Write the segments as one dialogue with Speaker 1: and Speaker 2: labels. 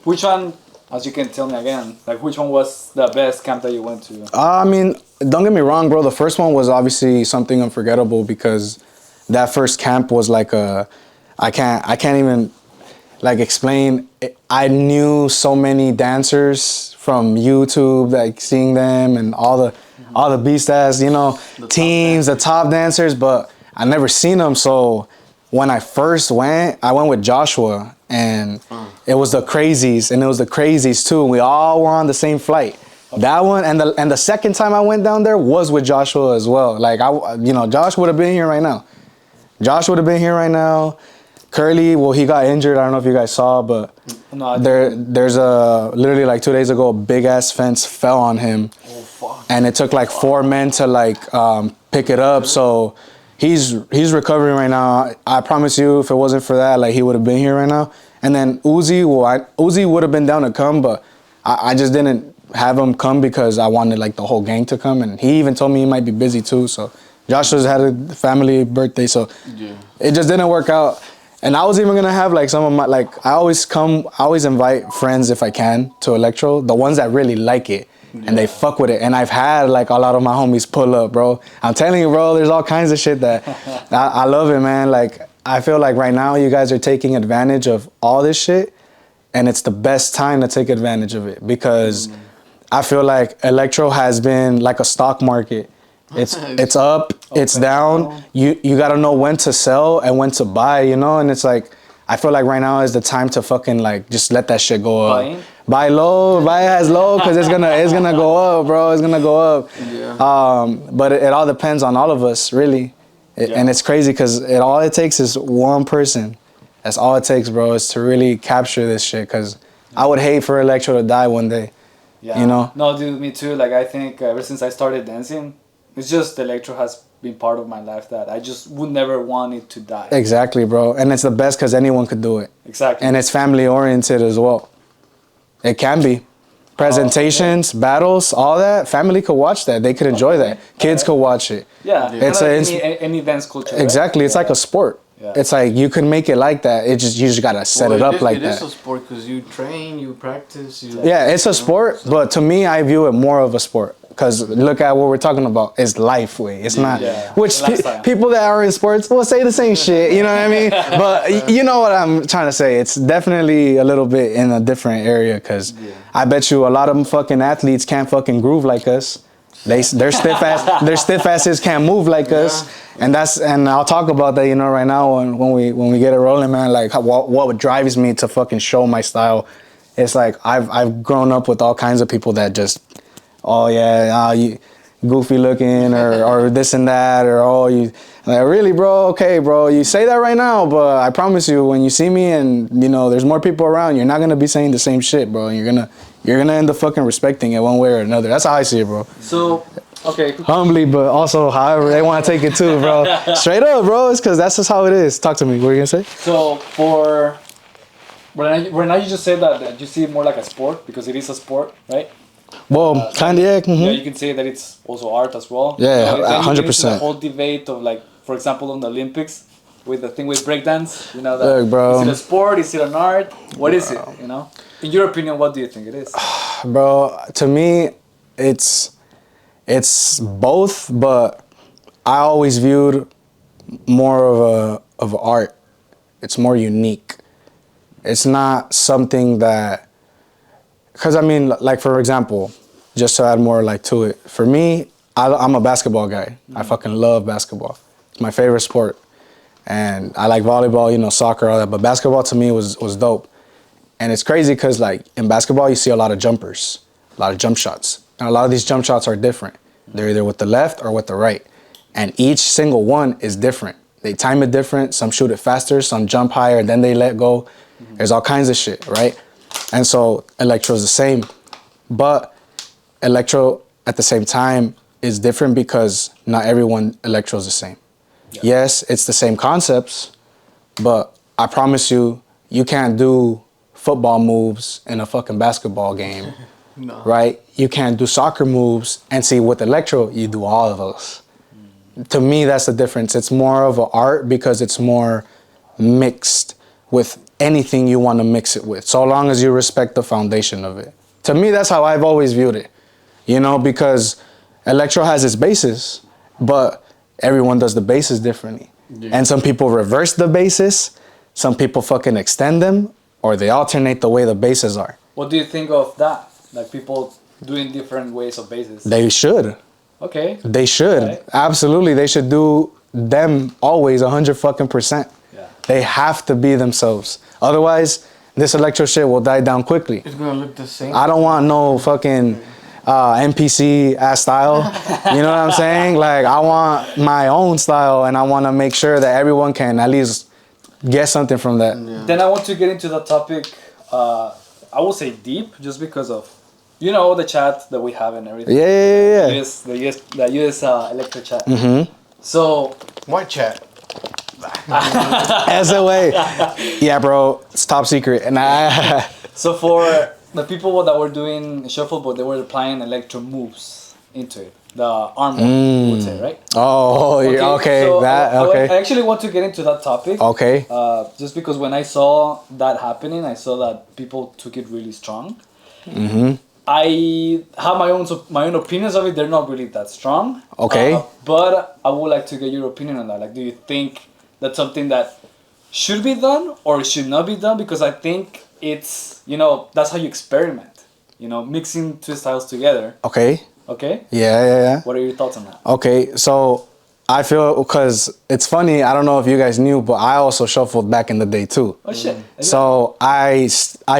Speaker 1: Which one, as you can tell me again, like which one was the best camp that you went to?
Speaker 2: I mean, don't get me wrong, bro. The first one was obviously something unforgettable because that first camp was like I can't even like explain. I knew so many dancers from YouTube, like seeing them and all the beast ass, you know, teams, the top dancers, but I never seen them. So when I first went, I went with Joshua, and it was the crazies, and it was the crazies too. We all were on the same flight. Okay. That one and the second time I went down there was with Joshua as well. Like Josh would have been here right now. Josh would have been here right now. Curly, well, he got injured. I don't know if you guys saw, but no, there's literally like 2 days ago, a big ass fence fell on him, and it took like 4 men to like pick it up. So he's recovering right now. I promise you, if it wasn't for that, like he would have been here right now. And then Uzi, Uzi would have been down to come, but I just didn't have him come because I wanted like the whole gang to come, and he even told me he might be busy too. So Joshua's had a family birthday, so it just didn't work out. And I was even gonna have like some of my, like I always invite friends if I can to Electro, the ones that really like it and they fuck with it. And I've had like a lot of my homies pull up, bro. I'm telling you, bro, there's all kinds of shit that I love it, man. Like I feel like right now you guys are taking advantage of all this shit, and it's the best time to take advantage of it because I feel like Electro has been like a stock market. It's up, it's down. You gotta know when to sell and when to buy, you know? And it's like, I feel like right now is the time to fucking like just let that shit go up. Buy low, buy as low, cause it's gonna go up, bro. It's gonna go up. Yeah. But it all depends on all of us, really. And it's crazy cause all it takes is one person. That's all it takes, bro, is to really capture this shit. Cause I would hate for Electro to die one day. Yeah. You know?
Speaker 1: No, dude, me too. Like I think ever since I started dancing, it's just Electro has been part of my life that I just would never want it to die.
Speaker 2: Exactly, bro. And it's the best because anyone could do it.
Speaker 1: Exactly.
Speaker 2: And it's family oriented as well. It can be. Presentations, battles, all that. Family could watch that. They could enjoy that. Kids could watch it.
Speaker 1: Yeah. It's any dance culture.
Speaker 2: Exactly. Right? It's like a sport. Yeah. It's like you can make it like that. You just gotta set it up like that.
Speaker 3: It is a sport because you train, you practice.
Speaker 2: Yeah, it's a sport, but to me, I view it more of a sport. Because look at what we're talking about. It's life way. It's not, which people that are in sports will say the same shit, you know what I mean? But you know what I'm trying to say. It's definitely a little bit in a different area because I bet you a lot of them fucking athletes can't fucking groove like us. Their stiff asses can't move like us. And I'll talk about that, you know, right now when we get it rolling, man. Like what drives me to fucking show my style. It's like I've grown up with all kinds of people that just, oh yeah, you goofy looking or this and that, or oh you like, really, bro, okay, bro, you say that right now, but I promise you when you see me and you know there's more people around, you're not gonna be saying the same shit, bro. You're gonna end up fucking respecting it one way or another. That's how I see it, bro.
Speaker 1: So okay,
Speaker 2: humbly, but also however they want to take it too, bro. Straight up, bro. It's because that's just how it is. Talk to me. What are you gonna say?
Speaker 1: So right now you just said that you see it more like a sport because it is a sport, right?
Speaker 2: Well, kind of, yeah. Mm-hmm.
Speaker 1: Yeah, you can say that it's also art as well.
Speaker 2: Yeah, 100%.
Speaker 1: The whole debate of like, for example, on the Olympics, with the thing with breakdance, you know, that
Speaker 2: look, bro,
Speaker 1: is it a sport? Is it an art? What is it? You know, in your opinion, what do you think it is?
Speaker 2: Bro, to me, it's both, but I always viewed more of art. It's more unique. It's not something that. Because I mean, like for example, just to add more like to it, for me, I'm a basketball guy. I fucking love basketball. It's my favorite sport. And I like volleyball, you know, soccer, all that. But basketball to me was dope. And it's crazy because like in basketball, you see a lot of jumpers, a lot of jump shots. And a lot of these jump shots are different. They're either with the left or with the right. And each single one is different. They time it different. Some shoot it faster, some jump higher, then they let go. There's all kinds of shit, right? And so Electro's the same, but Electro at the same time is different because not everyone Electro's the same. Yeah. Yes, it's the same concepts, but I promise you, you can't do football moves in a fucking basketball game, no. Right? You can't do soccer moves and see with Electro, you do all of those. To me, that's the difference. It's more of an art because it's more mixed with anything you want to mix it with, so long as you respect the foundation of it. To me, that's how I've always viewed it, you know, because electro has its bases, but everyone does the bases differently. Yeah. And some people reverse the bases, some people fucking extend them, or they alternate the way the bases are.
Speaker 1: What do you think of that? Like people doing different ways of bases?
Speaker 2: They should.
Speaker 1: Okay.
Speaker 2: They should. Right. Absolutely. They should do them always 100%. Yeah. They have to be themselves. Otherwise, this electro shit will die down quickly.
Speaker 3: It's gonna look the same.
Speaker 2: I don't want no fucking NPC ass style. You know what I'm saying? Like, I want my own style, and I want to make sure that everyone can at least get something from that.
Speaker 1: Yeah. Then I want to get into the topic, I will say deep, just because of, you know, the chat that we have and everything.
Speaker 2: Yeah.
Speaker 1: The US electro chat.
Speaker 2: Mm-hmm.
Speaker 1: So.
Speaker 3: What chat?
Speaker 2: SOA. Yeah, bro. It's top secret. And
Speaker 1: So for the people that were doing shuffleboard, they were applying electro moves into it. The arm would say, right?
Speaker 2: Oh, okay.
Speaker 1: So
Speaker 2: okay.
Speaker 1: I actually want to get into that topic.
Speaker 2: Okay.
Speaker 1: Just because when I saw that happening, I saw that people took it really strong.
Speaker 2: Mm-hmm.
Speaker 1: I have my own opinions of it. They're not really that strong.
Speaker 2: Okay.
Speaker 1: But I would like to get your opinion on that. Like, do you think that's something that should be done or should not be done? Because I think it's, you know, that's how you experiment. You know, mixing two styles together.
Speaker 2: Okay.
Speaker 1: Okay?
Speaker 2: Yeah.
Speaker 1: What are your thoughts on that?
Speaker 2: Okay, so I feel, because it's funny, I don't know if you guys knew, but I also shuffled back in the day too.
Speaker 1: Oh shit.
Speaker 2: So I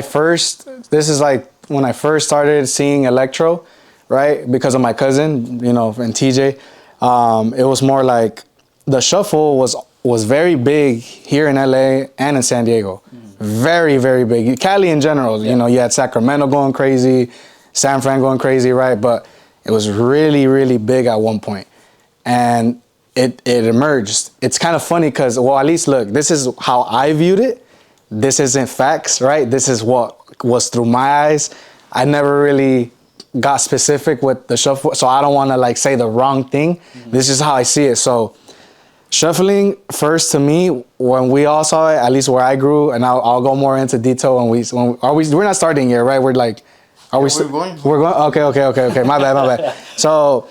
Speaker 2: first, this is like when I first started seeing electro, right? Because of my cousin, you know, and TJ. It was more like the shuffle was very big here in LA and in San Diego. Very, very big. Cali in general, you know, you had Sacramento going crazy, San Fran going crazy, right? But it was really, really big at one point. And it emerged. It's kind of funny because, well, at least look, this is how I viewed it. This isn't facts, right? This is what was through my eyes. I never really got specific with the shuffle, so I don't want to like say the wrong thing. Mm-hmm. This is how I see it. So shuffling, first to me, when we all saw it, at least where I grew, and I'll go more into detail we're not starting yet, right? We're like, we're going? We're going? Okay. My bad. So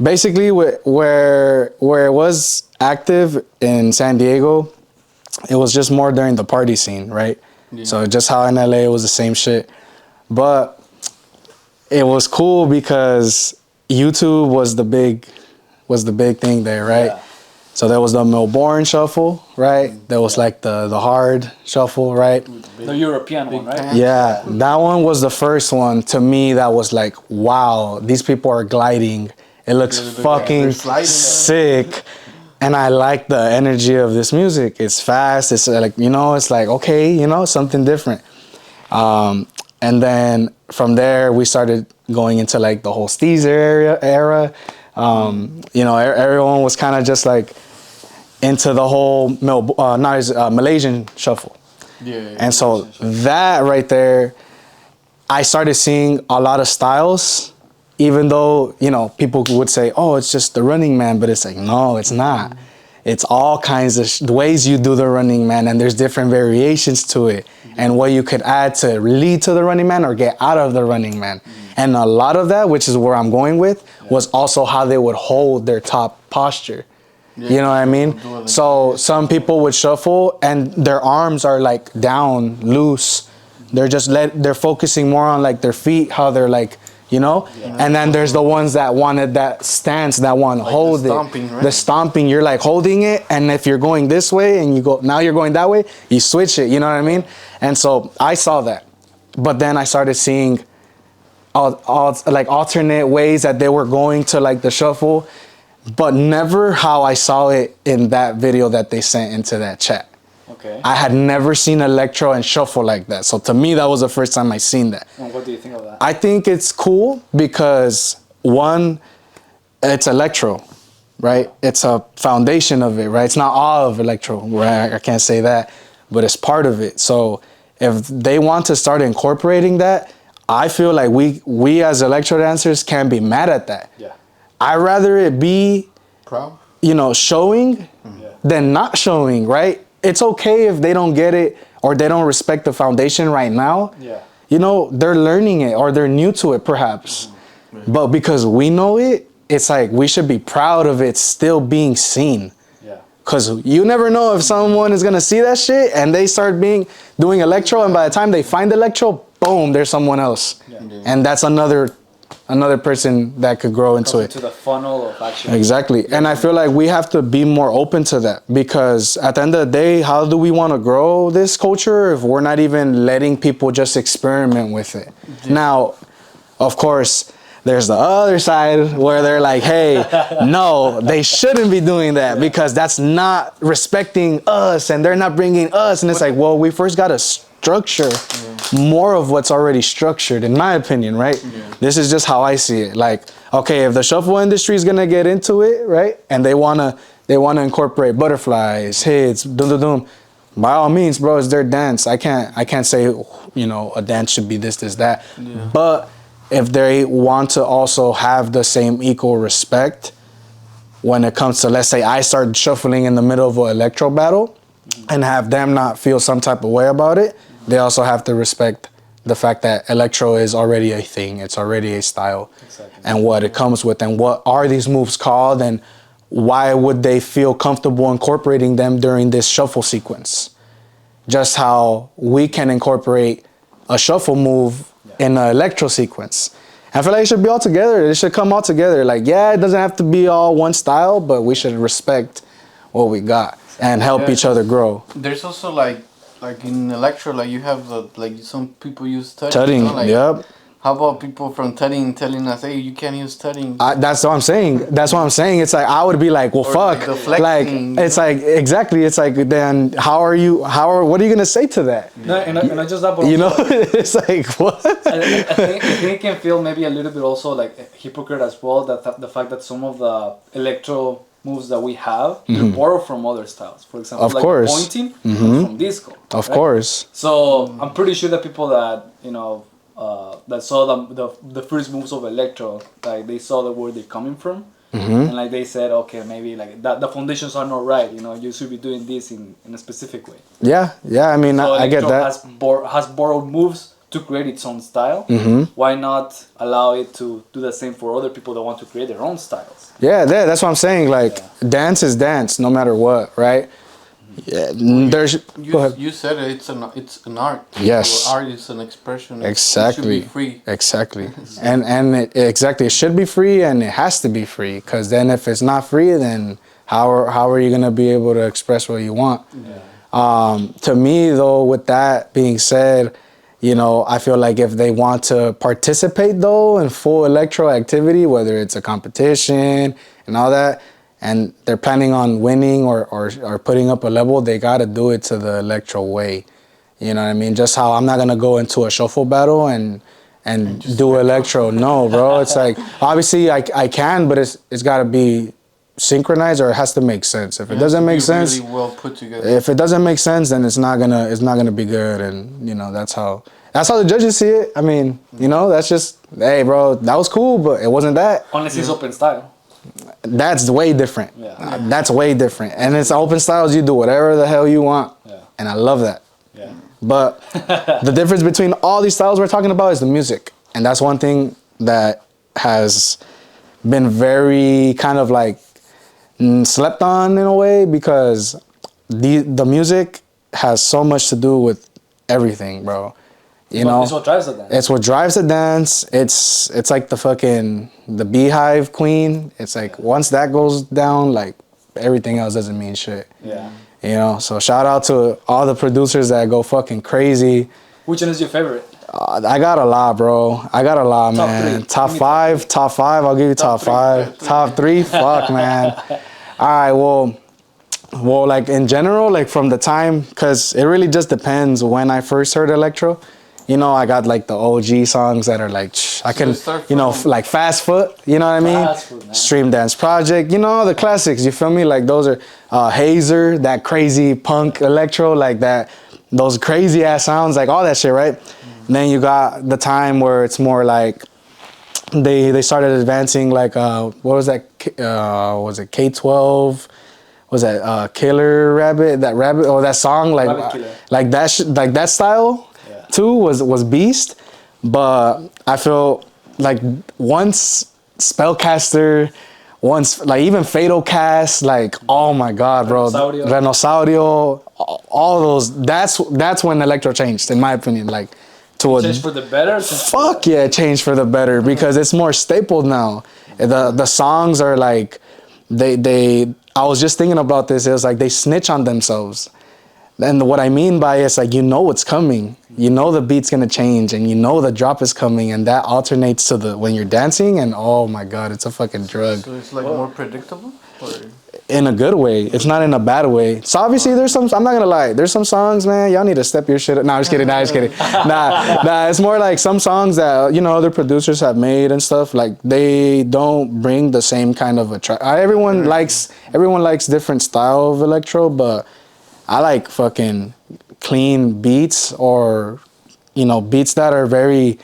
Speaker 2: basically where it was active in San Diego, it was just more during the party scene, right? Yeah. So just how in LA it was the same shit. But it was cool because YouTube was the big thing there, right? Yeah. So there was the Melbourne shuffle, right? There was like the hard shuffle, right?
Speaker 1: The European one, right?
Speaker 2: Yeah, that one was the first one to me that was like, wow, these people are gliding. It looks fucking sick. And I like the energy of this music. It's fast. It's like, you know, it's like, okay, you know, something different. And then from there, we started going into like the whole Steezer era. You know, everyone was kind of just like into the whole Malaysian shuffle. Yeah. And so that right there, I started seeing a lot of styles, even though, you know, people would say, oh, it's just the Running Man, but it's like, no, it's not. It's all kinds of ways you do the Running Man, and there's different variations to it, and what you could add to lead to the Running Man or get out of the Running Man. And a lot of that, which is where I'm going with, was also how they would hold their top posture. Yeah. You know what I mean? So some people would shuffle and their arms are like down, loose. They're just they're focusing more on like their feet, how they're like, you know? Yeah. And then there's the ones that wanted that stance, that want to like hold the stomping, right? The stomping, you're like holding it, and if you're going this way and now you're going that way, you switch it, you know what I mean? And so I saw that. But then I started seeing all like alternate ways that they were going to like the shuffle, but never how I saw it in that video that they sent into that chat. Okay. I had never seen electro and shuffle like that. So to me, that was the first time I seen that.
Speaker 1: And what do you think of that?
Speaker 2: I think it's cool because one, it's electro, right? It's a foundation of it, right? It's not all of electro, right? I can't say that, but it's part of it. So if they want to start incorporating that, I feel like we as electro dancers can't be mad at that. Yeah. I'd rather it be, you know, showing than not showing, right? It's okay if they don't get it or they don't respect the foundation right now, you know, they're learning it or they're new to it perhaps. But because we know it, it's like we should be proud of it still being seen. Because you never know if someone is going to see that shit and they start doing electro, and by the time they find electro, boom, there's someone else. And that's another person that could grow into it.
Speaker 1: To the funnel of action.
Speaker 2: Exactly. And I feel like we have to be more open to that, because at the end of the day, how do we want to grow this culture if we're not even letting people just experiment with it? Now, of course, there's the other side where they're like, hey, no, they shouldn't be doing that because that's not respecting us and they're not bringing us. And it's like, well, we first got to structure more of what's already structured, in my opinion, right? This is just how I see it. Like, okay, if the shuffle industry is going to get into it, right, and they want to incorporate butterflies, hits, doom, by all means, bro, it's their dance. I can't say, you know, a dance should be this, that. But if they want to also have the same equal respect when it comes to, let's say I start shuffling in the middle of an electro battle and have them not feel some type of way about it, they also have to respect the fact that electro is already a thing. It's already a style. And what it comes with, and what are these moves called, and why would they feel comfortable incorporating them during this shuffle sequence? Just how we can incorporate a shuffle move in an electro sequence. I feel like it should be all together. It should come all together. Like, yeah, it doesn't have to be all one style, but we should respect what we got and help each other grow.
Speaker 3: There's also like in electro, like you have some people use tutting.
Speaker 2: Tutting,
Speaker 3: you know? Like,
Speaker 2: yep.
Speaker 3: How about people from tutting telling us, hey, you can't use tutting?
Speaker 2: That's what I'm saying. It's like, I would be like, well,
Speaker 3: Or
Speaker 2: fuck.
Speaker 3: the flexing,
Speaker 2: Like, it's like, exactly. It's like, then what are you going to say to that?
Speaker 1: No, and I just that,
Speaker 2: you know, it's like, what?
Speaker 1: I think it can feel maybe a little bit also like a hypocrite as well, that the fact that some of the electro moves that we have, they're borrowed from other styles. For example,
Speaker 2: Of
Speaker 1: like
Speaker 2: course.
Speaker 1: pointing from disco.
Speaker 2: Of
Speaker 1: right?
Speaker 2: course.
Speaker 1: So I'm pretty sure that people that, you know, that saw the first moves of electro, like they saw where they're coming from, and like they said, okay, maybe like that the foundations are not right. You know, you should be doing this in a specific way.
Speaker 2: Yeah. I mean,
Speaker 1: So
Speaker 2: I get that.
Speaker 1: has borrowed moves to create its own style. Why not allow it to do the same for other people that want to create their own styles?
Speaker 2: Yeah, that's what I'm saying. Like, dance is dance, no matter what, right? Yeah,
Speaker 3: You said it, it's an art.
Speaker 2: Yes.
Speaker 3: So art is an expression.
Speaker 2: Exactly.
Speaker 3: It should be free.
Speaker 2: Exactly. Exactly. It should be free, and it has to be free. Because then, if it's not free, then how are you gonna be able to express what you want? To me, though, with that being said, you know, I feel like if they want to participate though in full electro activity, whether it's a competition and all that, and they're planning on winning or putting up a level, they gotta do it to the electro way. You know what I mean? Just how I'm not gonna go into a shuffle battle and do electro. No, bro. It's like, obviously I can, but it's gotta be synchronized, or it has to make sense. If it doesn't make sense,
Speaker 3: really well put together.
Speaker 2: If it doesn't make sense, then it's not gonna be good. And you know, that's how the judges see it. I mean, you know, that's just, hey, bro, that was cool, but it wasn't that.
Speaker 1: Unless it's open style.
Speaker 2: That's way different. That's way different. And it's open styles. You do whatever the hell you want. And I love that. But the difference between all these styles we're talking about is the music. And that's one thing that has been very kind of like slept on in a way, because the music has so much to do with everything, bro. You know,
Speaker 1: it's what drives the dance.
Speaker 2: It's what drives the dance. It's like the beehive queen. It's like once that goes down, like everything else doesn't mean shit. You know, so shout out to all the producers that go fucking crazy.
Speaker 1: Which one is your favorite?
Speaker 2: I got a lot, bro. I got a lot, man. Top five. I'll give you top five. Top three. Fuck, man. All right. Well, like in general, like from the time, because it really just depends when I first heard electro. You know, I got like the OG songs that are like, I can, you know, like Fast Foot, you know what I mean?
Speaker 1: Fast Foot,
Speaker 2: Stream Dance Project, you know, the classics, you feel me? Like those are Hazer, that crazy punk electro, like that, those crazy ass sounds, like all that shit, right? And then you got the time where it's more like, they started advancing like, what was that? Was it K-12? was that Killer Rabbit? That rabbit or that song
Speaker 1: Rabbit Killer.
Speaker 2: like that like that style
Speaker 1: Yeah.
Speaker 2: too was beast. But I feel like once Spellcaster, once like even Fatal Cast, like oh my god, bro,
Speaker 1: Renosaurio.
Speaker 2: Renosaurio, all those. That's when electro changed, in my opinion. Like to a
Speaker 1: Change for the better.
Speaker 2: fuck yeah, change for the better because it's more stapled now. The songs are like they. I was just thinking about this. It was like they snitch on themselves. And what I mean by it's like you know what's coming. You know the beat's gonna change, and you know the drop is coming, and that alternates to the when you're dancing, and oh my god, it's a fucking drug.
Speaker 3: So it's like more predictable? Or?
Speaker 2: In a good way. It's not in a bad way. So obviously there's some. I'm not gonna lie. There's some songs, man. Y'all need to step your shit up. Nah, I'm just kidding. Nah. It's more like some songs that other producers have made and stuff. Like they don't bring the same kind of everyone likes different style of electro, but I like fucking clean beats or beats that are very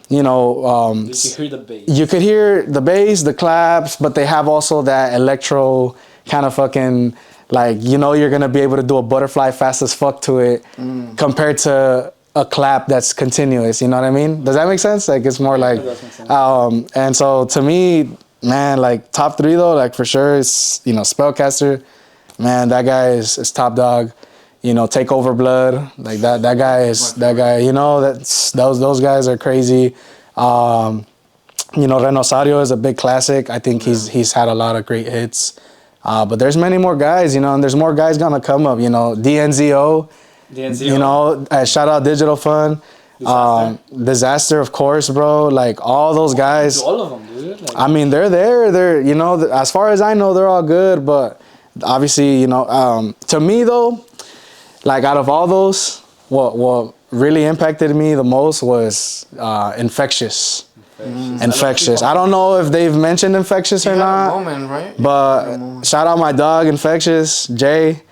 Speaker 1: You can hear the bass.
Speaker 2: you could hear the bass, the claps, but they have also that electro kind of fucking like you're gonna be able to do a butterfly fast as fuck to it compared to a clap that's continuous. You know what I mean? Does that make sense? Like it's more like,
Speaker 1: It does make sense.
Speaker 2: and so to me, man, like top three though, like for sure, it's Spellcaster, man, that guy is top dog. Take Over Blood, like that guy is that guy. That's those guys are crazy. Renosaurio is a big classic. I think he's had a lot of great hits. But there's many more guys, and there's more guys gonna come up. DNZO. Shout out Digital Fun. Disaster, of course, bro. Like all those guys.
Speaker 1: All of them, dude. Like,
Speaker 2: I mean, they're there. They're as far as I know, they're all good. But obviously, to me though. Like out of all those, what really impacted me the most was Infectious. Infectious. I don't know if they've mentioned Infectious or not.
Speaker 3: Moment, right?
Speaker 2: But shout out my dog Infectious, Jay.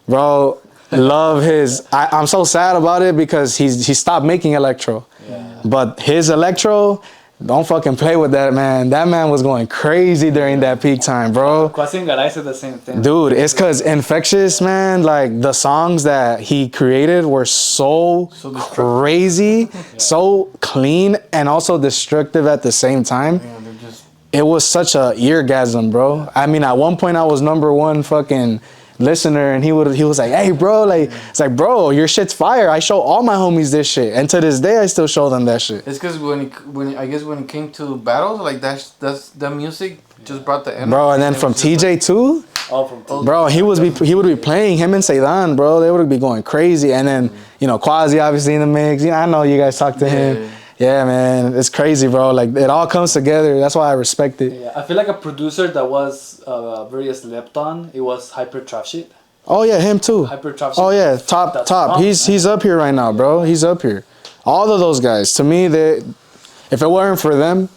Speaker 2: Bro, love his I'm so sad about it because he stopped making electro.
Speaker 1: Yeah.
Speaker 2: But his electro, don't fucking play with that, man. That man was going crazy during that peak time, bro.
Speaker 1: Kwasim Garay said the same thing.
Speaker 2: Dude, it's because Infectious, man, like the songs that he created were so crazy, so clean, and also destructive at the same time.
Speaker 3: Yeah, they're just...
Speaker 2: It was such a eargasm, bro. I mean, at one point I was #1 fucking listener, and he was like, hey bro, like it's like, bro, your shit's fire. I show all my homies this shit, and to this day I still show them that shit.
Speaker 3: It's because when it came to battles, like that's the music just brought the energy.
Speaker 2: Bro, and then from TJ too,
Speaker 1: From TJ.
Speaker 2: bro, he would be playing him and Seidan, bro. They would be going crazy, and then Quasi obviously in the mix. I know you guys talk to him. Yeah, man, it's crazy, bro. Like it all comes together. That's why I respect it.
Speaker 1: Yeah, I feel like a producer that was very slept on. It was Hyper Trap Shit.
Speaker 2: Oh yeah, him too.
Speaker 1: Hyper Trap Shit.
Speaker 2: Oh yeah,
Speaker 1: That's
Speaker 2: top.
Speaker 1: strong,
Speaker 2: He's up here right now, bro. He's up here. All of those guys, to me, if it weren't for them,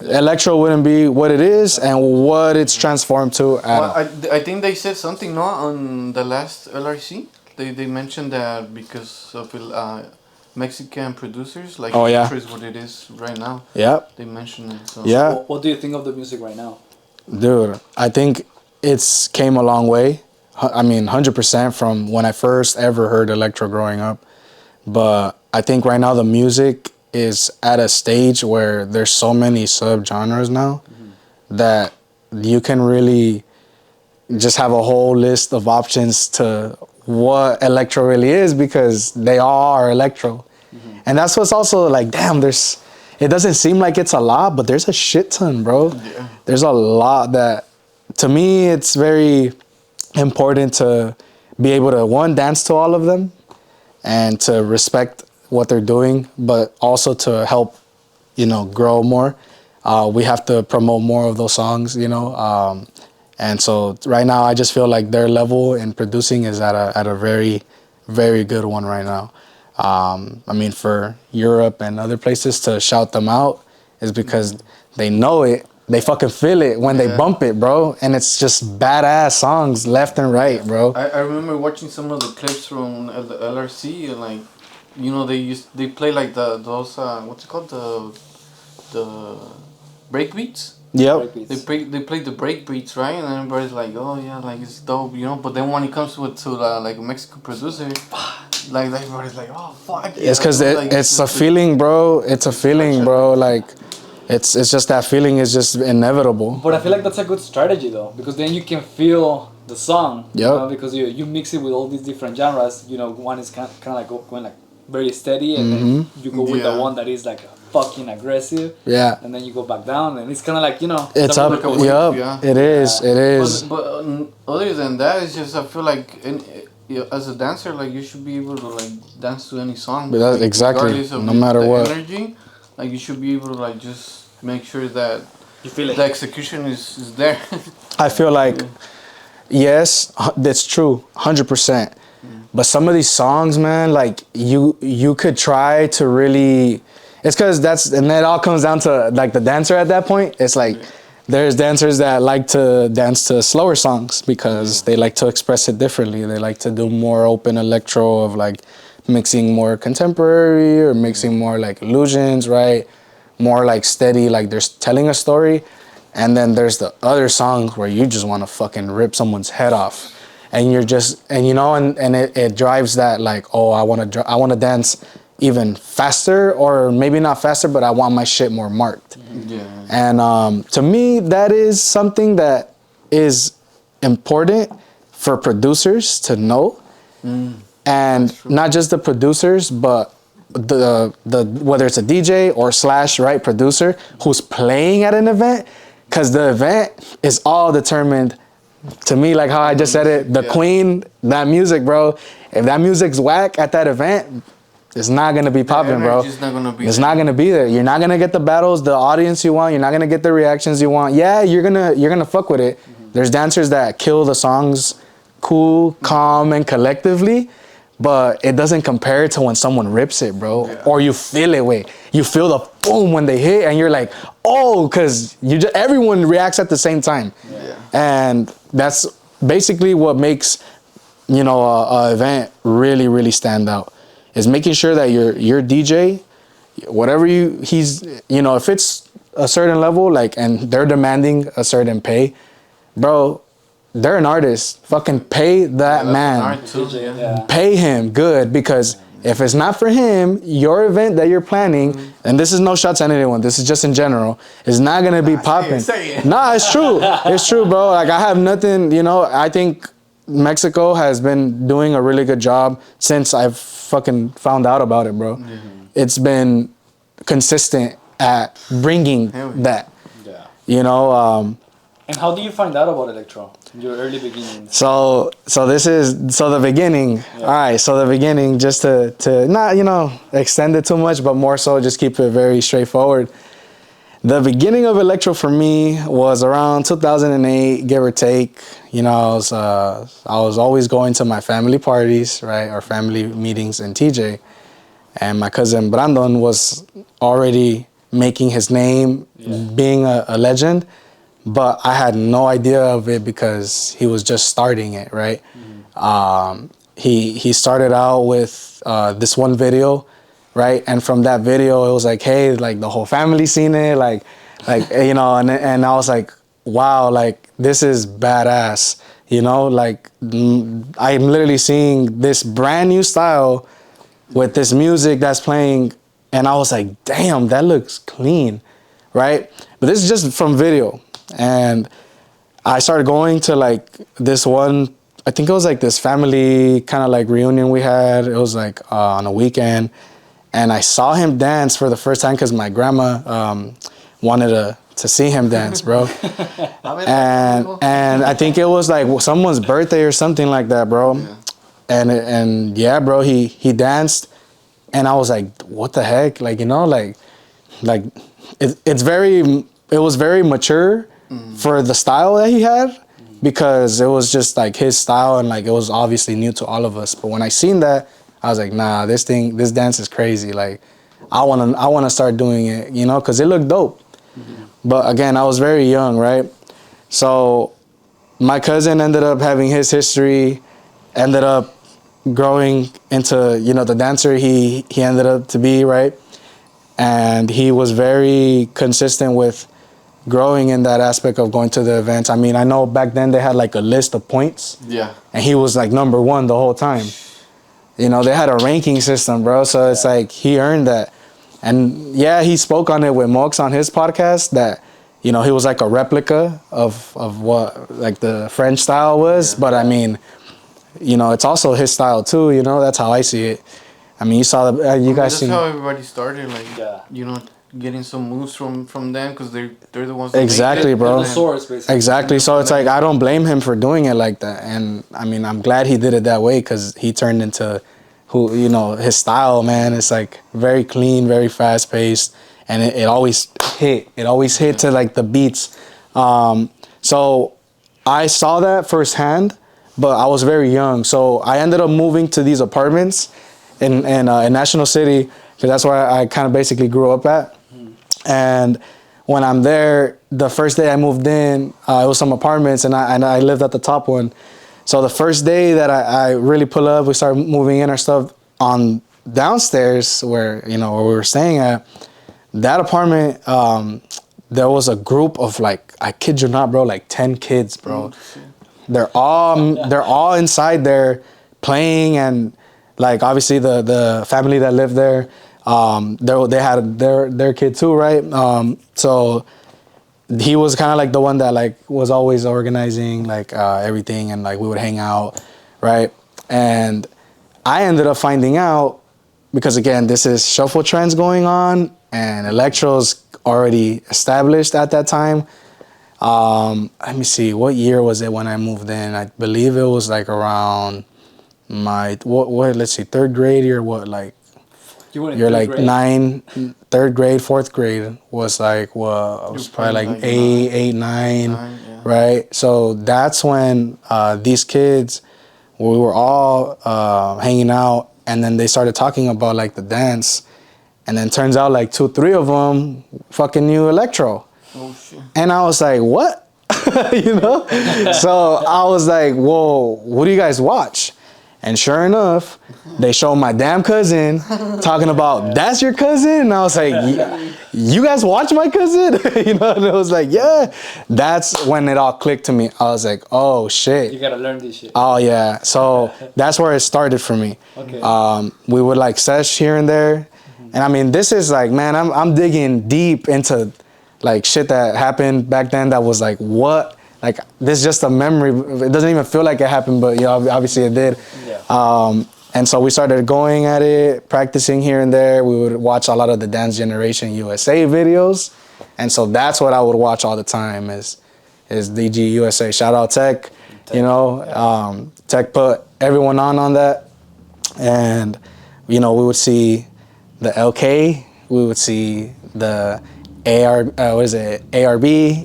Speaker 2: electro wouldn't be what it is and what it's transformed to.
Speaker 3: I think they said something on the last LRC. They mentioned that because of Mexican producers, like is what it is right now.
Speaker 2: Yep.
Speaker 3: They mentioned it. So.
Speaker 2: Yeah.
Speaker 1: What do you think of the music right now?
Speaker 2: Dude, I think it's came a long way. I mean, 100% from when I first ever heard electro growing up. But I think right now the music is at a stage where there's so many subgenres now that you can really just have a whole list of options to what electro really is because they all are electro. And that's what's also like, damn, it doesn't seem like it's a lot, but there's a shit ton, bro.
Speaker 3: Yeah.
Speaker 2: There's a lot that, to me, it's very important to be able to, one, dance to all of them and to respect what they're doing, but also to help, grow more. We have to promote more of those songs, and so right now I just feel like their level in producing is at a very, very good one right now. I mean, for Europe and other places to shout them out is because they know it. They fucking feel it when they bump it, bro. And it's just badass songs left and right, bro.
Speaker 3: I remember watching some of the clips from the LRC and like, they play like those what's it called, the break beats.
Speaker 2: Yep.
Speaker 3: They played the break beats, right? And everybody's like, oh yeah, like it's dope, you know. But then when it comes to like a Mexican producer, like everybody's like, oh fuck.
Speaker 2: It's because it's a feeling, bro. It's a feeling, bro. Like, it's just that feeling is just inevitable.
Speaker 1: But I feel like that's a good strategy though, because then you can feel the song.
Speaker 2: Yep.
Speaker 1: You know, because you mix it with all these different genres. You know, one is kind of like going like very steady, and then you go with the one that is like fucking aggressive.
Speaker 2: Yeah.
Speaker 1: And then you go back down, and it's kind of like, you know.
Speaker 2: It's up.
Speaker 3: Like a wave,
Speaker 2: Yep. It is. It is.
Speaker 3: But other than that, it's just I feel like as a dancer, like you should be able to like dance to any song.
Speaker 2: But that's
Speaker 3: like,
Speaker 2: exactly.
Speaker 3: Regardless of
Speaker 2: No matter
Speaker 3: the
Speaker 2: what.
Speaker 3: energy, like you should be able to like just make sure that
Speaker 1: You feel it.
Speaker 3: the execution is there.
Speaker 2: I feel like, yes, that's true, 100%. But some of these songs, man, like you could try to really. It's because and that all comes down to like the dancer at that point. It's like there's dancers that like to dance to slower songs because they like to express it differently. They like to do more open electro of like mixing more contemporary or mixing more like illusions, right? More like steady, like they're telling a story. And then there's the other songs where you just want to fucking rip someone's head off. And you're just, and you know, and it drives that like, oh, I want to dance even faster, or maybe not faster, but I want my shit more marked.
Speaker 3: Yeah.
Speaker 2: And to me, that is something that is important for producers to know. And not just the producers, but the whether it's a DJ or / right producer who's playing at an event, because the event is all determined. To me, like how I just said it, the queen, that music, bro. If that music's whack at that event, it's not gonna be popping, bro.
Speaker 3: It's not gonna be.
Speaker 2: It's not gonna be there. You're not gonna get the battles, the audience you want. You're not gonna get the reactions you want. Yeah, you're gonna fuck with it. There's dancers that kill the songs, cool, calm, and collectively, but it doesn't compare to when someone rips it, bro.
Speaker 3: Yeah.
Speaker 2: Or you feel it. Wait, you feel the boom when they hit, and you're like, oh, because everyone reacts at the same time.
Speaker 3: Yeah.
Speaker 2: And that's basically what makes, you know, a event really, really stand out, is making sure that your DJ, whatever he's, you know, if it's a certain level, like, and they're demanding a certain pay, bro, they're an artist. Fucking pay that man.
Speaker 3: Art too, yeah.
Speaker 2: Pay him good, because if it's not for him, your event that you're planning, and this is no shots at anyone, this is just in general, is not gonna be popping.
Speaker 3: Say it.
Speaker 2: Nah, it's true. It's true, bro. Like, I have nothing, you know, I think Mexico has been doing a really good job since I've fucking found out about it, bro. It's been consistent at bringing that.
Speaker 1: Yeah.
Speaker 2: You know,
Speaker 1: And how do you find out about electro? Your early beginnings.
Speaker 2: So the beginning.
Speaker 1: Yeah.
Speaker 2: All right, so the beginning, just to not, you know, extend it too much, but more so just keep it very straightforward. The beginning of electro for me was around 2008, give or take. You know, I was always going to my family parties, right, or family meetings in TJ, and my cousin Brandon was already making his name, being a legend. But I had no idea of it because he was just starting it, right? He started out with this one video, right? And from that video, it was like, hey, like the whole family seen it, like you know, and I was like, wow, like this is badass, you know? Like I'm literally seeing this brand new style with this music that's playing, and I was like, damn, that looks clean, right? But this is just from video. And I started going to like this one, I think it was like this family kind of like reunion we had. It was like on a weekend. And I saw him dance for the first time because my grandma wanted to see him dance, bro. and I think it was like someone's birthday or something like that, bro. Yeah. And yeah, bro, he danced. And I was like, what the heck? Like, you know, like it was very mature for the style that he had, because it was just like his style, and like it was obviously new to all of us. But when I seen that, I was like, nah, this dance is crazy. Like, I wanna start doing it, you know, because it looked dope. But again, I was very young, right? So my cousin ended up having his history, ended up growing into, you know, the dancer he ended up to be, right? And he was very consistent with growing in that aspect of going to the events. I mean, I know back then they had like a list of points.
Speaker 3: Yeah.
Speaker 2: And he was like number 1 the whole time. You know, they had a ranking system, bro. So it's like he earned that. And yeah, he spoke on it with Mox on his podcast that, you know, he was like a replica of what like the French style was. But I mean, you know, it's also his style too. You know, that's how I see it. I mean, you saw the you guys
Speaker 3: seen. That's how everybody started. Like, you know, getting some moves from them because they're the ones. That
Speaker 2: exactly, bro.
Speaker 1: The source, basically.
Speaker 2: Exactly. So it's like I don't blame him for doing it like that. And I mean, I'm glad he did it that way because he turned into who, you know, his style, man. It's like very clean, very fast paced, and it always hit. It always hit to like the beats. So I saw that firsthand, but I was very young. So I ended up moving to these apartments in National City because that's where I kind of basically grew up at. And when I'm there, the first day I moved in, it was some apartments, and I lived at the top one. So the first day that I really pull up, we started moving in our stuff on downstairs where, you know, where we were staying at. That apartment, there was a group of like, I kid you not, bro, like 10 kids, bro. They're all inside there playing, and like obviously the family that lived there, they had their kid too, right? So he was kind of like the one that like was always organizing like everything, and like we would hang out, right? And I ended up finding out because again, this is shuffle trends going on, and electro's already established at that time. Let me see, what year was it when I moved in? I believe it was like around my let's see, 3rd grade or what, like you're like grade? 3rd grade, 4th grade was like, well, I was probably like 8, 9, yeah. Right? So that's when these kids, we were all hanging out, and then they started talking about like the dance, and then turns out like 2, 3 of them fucking knew electro. Oh shit. And I was like, what? You know? So I was like, whoa, what do you guys watch? And sure enough, they showed my damn cousin talking about, that's your cousin? And I was like, you guys watch my cousin? You know, and it was like, yeah. That's when it all clicked to me. I was like, oh shit.
Speaker 1: You gotta learn this shit.
Speaker 2: Oh yeah. So that's where it started for me. Okay. We would like sesh here and there. And I mean, this is like, man, I'm digging deep into like shit that happened back then that was like, what? Like, this is just a memory. It doesn't even feel like it happened, but you know, obviously it did. Yeah. And so we started going at it, practicing here and there. We would watch a lot of the Dance Generation USA videos. And so that's what I would watch all the time is DG USA. Shout out Tech, you know. Tech put everyone on that. And, you know, we would see the LK. We would see the ARB,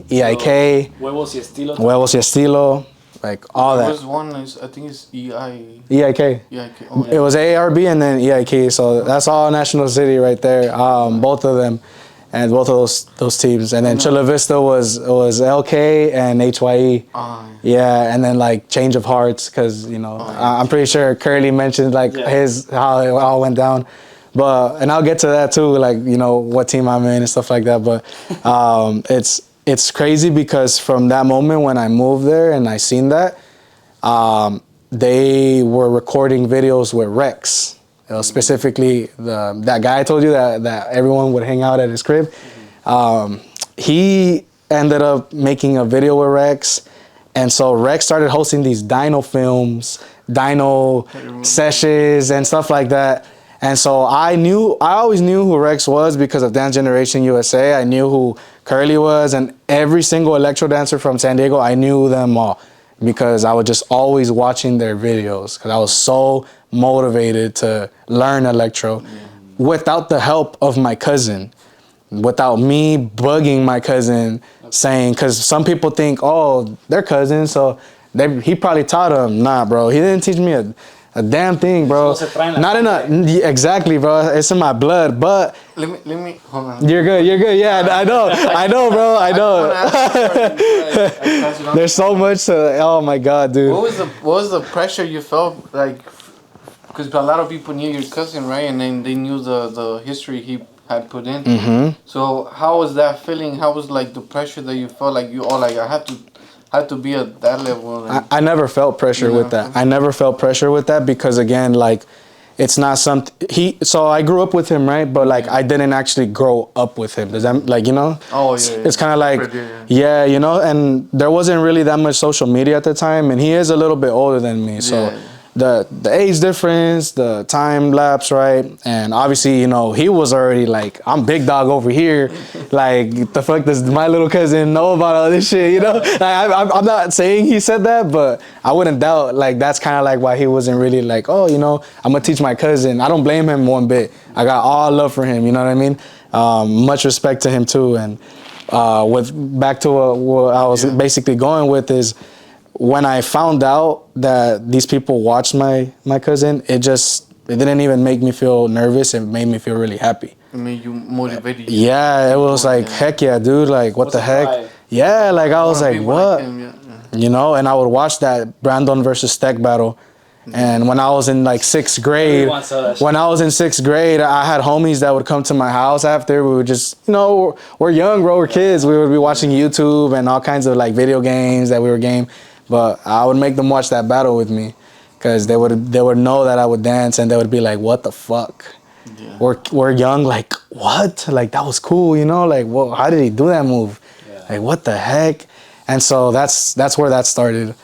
Speaker 2: EIK.
Speaker 1: Huevos y Estilo.
Speaker 2: Huevos y Estilo. Like all that.
Speaker 3: There was one, I think it's EIK.
Speaker 2: EIK.
Speaker 3: Oh, yeah.
Speaker 2: It was ARB and then EIK. So that's all National City right there. Both of them. And both of those teams. And then Chula Vista was LK and HYE. Yeah, and then like Change of Hearts, because, you know, I'm pretty sure Curly mentioned like how it all went down. But, and I'll get to that too, like, you know, what team I'm in and stuff like that. But it's crazy because from that moment when I moved there and I seen that, they were recording videos with Rex. Specifically, that guy I told you that everyone would hang out at his crib. He ended up making a video with Rex. And so Rex started hosting these dyno films, dyno sessions and stuff like that. And so I always knew who Rex was because of Dance Generation USA. I knew who Curly was, and every single electro dancer from San Diego, I knew them all because I was just always watching their videos because I was so motivated to learn electro without the help of my cousin, without me bugging my cousin saying, because some people think, oh, they're cousins, so he probably taught them. Nah, bro, he didn't teach me a damn thing, bro. Not in exactly, bro. It's in my blood, but
Speaker 3: let me hold on.
Speaker 2: You're good. Yeah, I know, bro. I know. There's so much to. Oh my god, dude.
Speaker 3: What was the pressure you felt like? Because a lot of people knew your cousin, right? And then they knew the history he had put in. So how was that feeling? How was like the pressure that you felt like I had to be at that level?
Speaker 2: I never felt pressure with that. I never felt pressure with that because again, like, it's not something so I grew up with him, right? But like I didn't actually grow up with him. Does that, like, you know?
Speaker 3: Oh yeah.
Speaker 2: It's kind of like yeah, you know, and there wasn't really that much social media at the time, and he is a little bit older than me, so the age difference, the time lapse, right? And obviously, you know, he was already like, I'm big dog over here. Like, the fuck does my little cousin know about all this shit, you know? Like, I'm not saying he said that, but I wouldn't doubt, like, that's kind of like why he wasn't really like, oh, you know, I'm gonna teach my cousin. I don't blame him one bit. I got all love for him, you know what I mean? Much respect to him too. And back to what I was basically going with is, when I found out that these people watched my cousin, it didn't even make me feel nervous. It made me feel really happy.
Speaker 3: It made you motivated.
Speaker 2: Yeah, it was like, heck yeah, dude. Like, what the heck?
Speaker 1: Pride.
Speaker 2: Yeah, like, I was like, what?
Speaker 3: Like
Speaker 2: You know, and I would watch that Brandon versus Steck battle. And when I was in like 6th grade, I had homies that would come to my house after. We would just, you know, we're young, bro, we're kids. We would be watching YouTube and all kinds of like video games that we were game. But I would make them watch that battle with me, because they would know that I would dance, and they would be like, what the fuck? Yeah. We're young, like, what? Like, that was cool, you know? Like, well, how did he do that move? Yeah. Like, what the heck? And so that's where that started.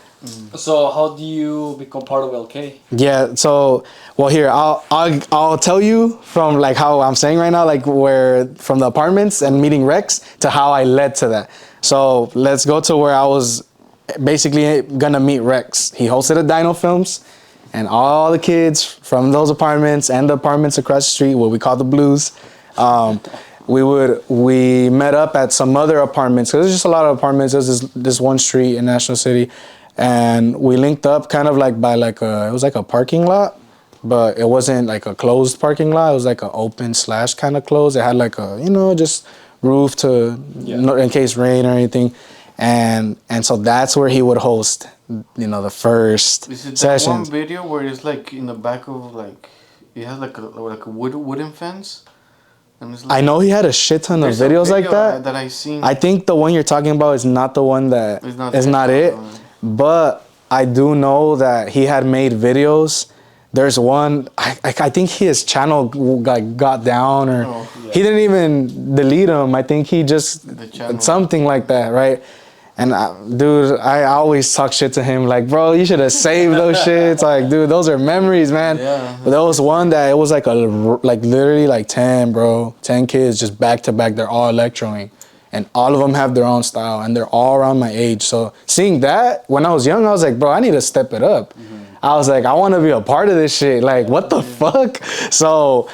Speaker 1: So how do you become part of LK?
Speaker 2: Yeah, so, well, here, I'll tell you from like how I'm saying right now, like where from the apartments and meeting Rex to how I led to that. So let's go to where I was basically gonna meet Rex. He hosted a Dino Films, and all the kids from those apartments and the apartments across the street, what we call the Blues, we met up at some other apartments, because there's just a lot of apartments. There's this one street in National City, and we linked up kind of like by like it was like a parking lot, but it wasn't like a closed parking lot. It was like an open / kind of closed. It had like a, you know, just roof to in case rain or anything. And so that's where he would host, you know, the first sessions. Is it that
Speaker 3: one video where it's like in the back of like, it has like a wooden fence? And it's like,
Speaker 2: I know he had a shit ton of videos like that.
Speaker 3: That I seen.
Speaker 2: I think the one you're talking about is not the one that is not it. But I do know that he had made videos. There's one, I think his channel got down, or he didn't even delete them. I think he just, something like that, right? And dude, I always talk shit to him, like, bro, you should have saved those shits. Like, dude, those are memories, man. Yeah. But there was one that it was like literally like 10 kids just back to back. They're all electroing, and all of them have their own style, and they're all around my age. So seeing that when I was young, I was like, bro, I need to step it up. I was like, I want to be a part of this shit. Like, what the fuck? So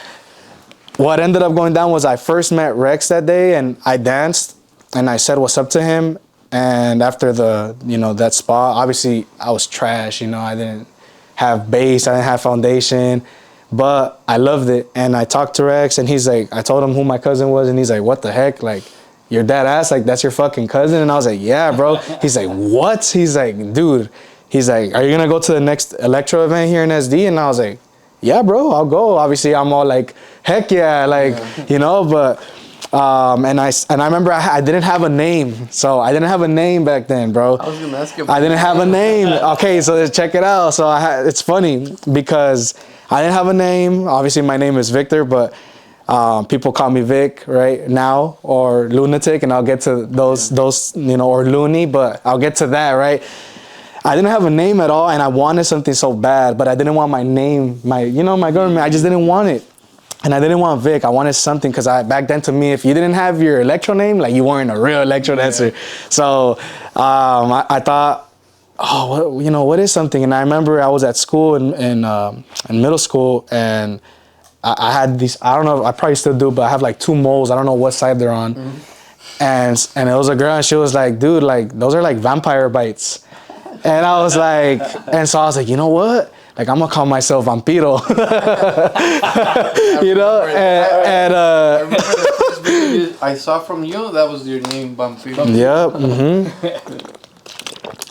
Speaker 2: what ended up going down was I first met Rex that day, and I danced, and I said what's up to him. And after that spot, obviously I was trash, you know, I didn't have bass, I didn't have foundation, but I loved it. And I talked to Rex, and he's like, I told him who my cousin was, and he's like, what the heck? Like, you're dead ass? Like, that's your fucking cousin? And I was like, yeah, bro. He's like, what? He's like, dude, he's like, are you gonna go to the next electro event here in SD? And I was like, yeah, bro, I'll go. Obviously, I'm all like, heck yeah, like, you know, but... And I remember I didn't have a name, so I didn't have a name back then, bro.
Speaker 3: I was gonna ask you.
Speaker 2: I didn't have a name. Okay, so check it out. So it's funny because I didn't have a name. Obviously, my name is Victor, but people call me Vic right now, or Lunatic, and I'll get to those you know, or Looney, but I'll get to that, right? I didn't have a name at all, and I wanted something so bad, but I didn't want my name, my government. I just didn't want it. And I didn't want Vic. I wanted something, because back then, to me, if you didn't have your electro name, like, you weren't a real electro dancer. So I thought, what is something? And I remember I was at school in middle school, and I had these, I don't know, I probably still do, but I have like 2 moles. I don't know what side they're on. And it was a girl, and she was like, dude, like, those are like vampire bites. And I was like, and so I was like, you know what? Like, I'm gonna call myself Vampiro. You know? And
Speaker 3: I remember the first video I saw from you, that was your name, Vampiro.
Speaker 2: Yep.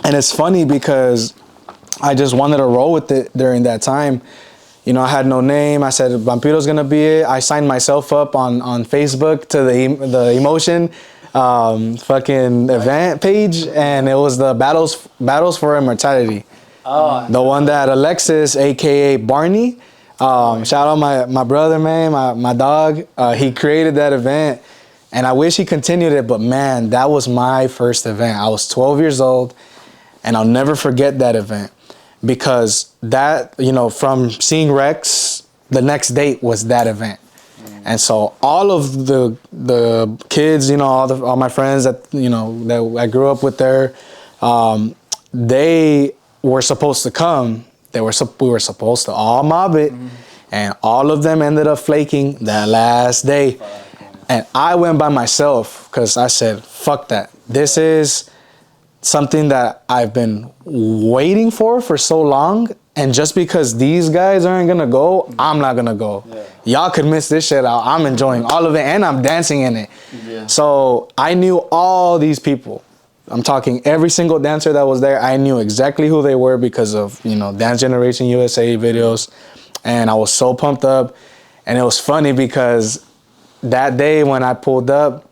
Speaker 2: And it's funny because I just wanted to roll with it during that time. You know, I had no name. I said Vampiro's gonna be it. I signed myself up on Facebook to the Emotion fucking event page, and it was the battles for immortality.
Speaker 1: Oh,
Speaker 2: the one that Alexis, aka Barney, shout out my brother, man, my dog. He created that event, and I wish he continued it. But man, that was my first event. I was 12 years old, and I'll never forget that event because that, you know, from seeing Rex, the next date was that event. And so all of the kids, you know, all my friends that, you know, that I grew up with there, they were supposed to come. We were supposed to all mob it, and all of them ended up flaking that last day. And I went by myself because I said, fuck that. This is something that I've been waiting for so long. And just because these guys aren't gonna go, I'm not gonna go. Yeah. Y'all could miss this shit out. I'm enjoying all of it, and I'm dancing in it. Yeah. So I knew all these people. I'm talking every single dancer that was there. I knew exactly who they were because of, you know, Dance Generation USA videos. And I was so pumped up. And it was funny because that day when I pulled up,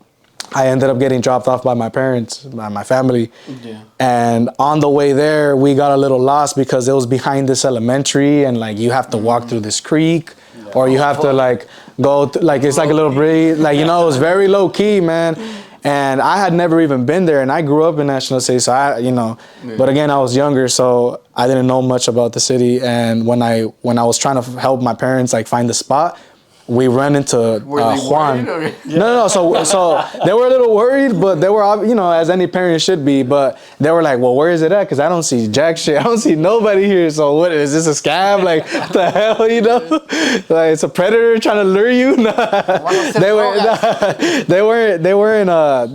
Speaker 2: I ended up getting dropped off by my parents, by my family. Yeah. And on the way there, we got a little lost because it was behind this elementary, and like you have to walk through this creek, or you have to like go, like it's like a little bridge, like, you know, it was very low key, man. And I had never even been there, and I grew up in National City, so I, you know, but again, I was younger, so I didn't know much about the city. And when I was trying to help my parents like find the spot, we ran into Juan. No. So they were a little worried, but they were, you know, as any parent should be. But they were like, "Well, where is it at? Because I don't see jack shit. I don't see nobody here. So what is this, a scam? Like, what the hell, you know? Like it's a predator trying to lure you?"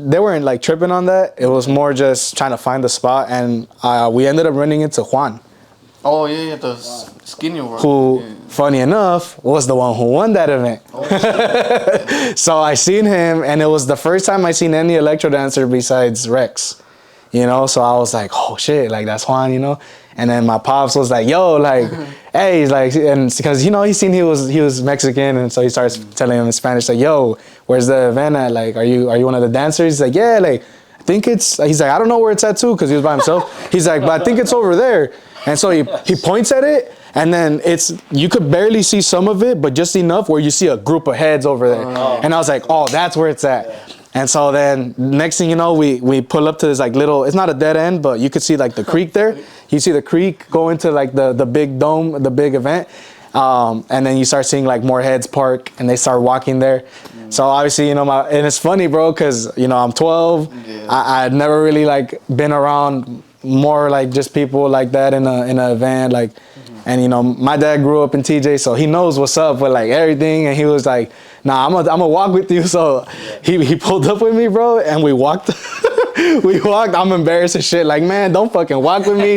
Speaker 2: They weren't like tripping on that. It was more just trying to find the spot, and we ended up running into Juan.
Speaker 3: Oh yeah, the skinny one.
Speaker 2: Who, funny enough, was the one who won that event. Oh, so I seen him, and it was the first time I seen any electro dancer besides Rex. You know, so I was like, oh shit, like that's Juan, you know. And then my pops was like, yo, like, hey, he's like, and because, you know, he was Mexican, and so he starts telling him in Spanish, like, yo, where's the event at? Like, are you one of the dancers? He's like, yeah, like, I think it's. He's like, I don't know where it's at too, because he was by himself. He's like, but I think it's over there. And so he points at it, and then you could barely see some of it, but just enough where you see a group of heads over there. Oh. And I was like, oh, that's where it's at. Yeah. And so then next thing you know, we pull up to this like little, it's not a dead end, but you could see like the creek there. You see the creek go into like the big dome, the big event. And then you start seeing like more heads park, and they start walking there. So obviously, you know, and it's funny, bro, because, you know, I'm 12. Yeah. I had never really like been around more like just people like that in an event, like, and you know, my dad grew up in TJ, so he knows what's up with like everything, and he was like, nah, I'm gonna walk with you. So he pulled up with me, bro, and we walked. I'm embarrassed as shit, like, man, don't fucking walk with me.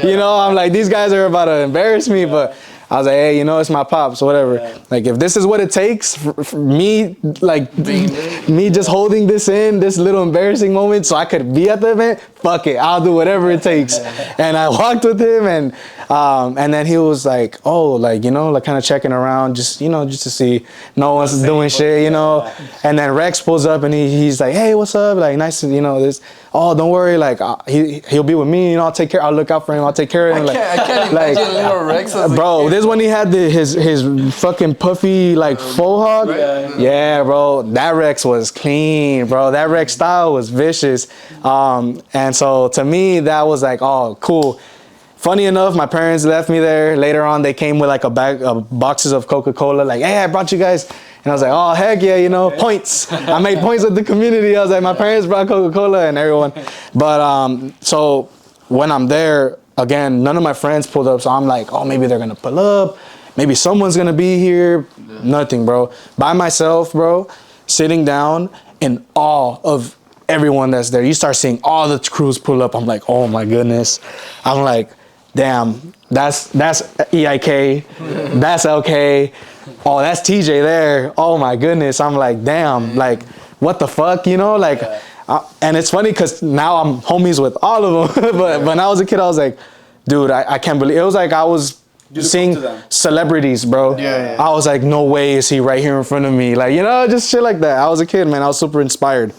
Speaker 2: You know, I'm like, these guys are about to embarrass me, but I was like, hey, you know, it's my pops, whatever. Yeah. Like, if this is what it takes for me, like, me just holding this in, this little embarrassing moment, so I could be at the event, fuck it, I'll do whatever it takes. And I walked with him, and then he was like, oh, like, you know, like kind of checking around, just, you know, just to see no one's doing shit, you know. And then Rex pulls up, and he's like, hey, what's up? Like, nice to, you know, this. Oh, don't worry, like, he'll be with me, you know, I'll look out for him, I'll take care of him.
Speaker 3: I can't imagine little Rex.
Speaker 2: Bro, this is when he had his fucking puffy, like, faux hawk. Yeah, bro, that Rex was clean, bro. That Rex style was vicious. And so, to me, that was like, oh, cool. Funny enough, my parents left me there. Later on, they came with like a bag of boxes of Coca-Cola, like, hey, I brought you guys. And I was like, oh, heck yeah, you know, points. I made points with the community. I was like, my parents brought Coca-Cola and everyone. But so when I'm there, again, none of my friends pulled up. So I'm like, oh, maybe they're going to pull up. Maybe someone's going to be here. Yeah. Nothing, bro. By myself, bro, sitting down in awe of everyone that's there. You start seeing all the crews pull up. I'm like, oh, my goodness. I'm like, damn, that's EIK. That's LK. Oh, that's TJ there. Oh my goodness. I'm like, damn, like, what the fuck, you know? Like, and it's funny because now I'm homies with all of them. But when I was a kid, I was like, dude, I can't believe it. Was like I was
Speaker 1: You look
Speaker 2: seeing
Speaker 1: up to them.
Speaker 2: celebrities, bro.
Speaker 3: Yeah.
Speaker 2: I was like, no way is he right here in front of me. Like, you know, just shit like that. I was a kid, man. I was super inspired.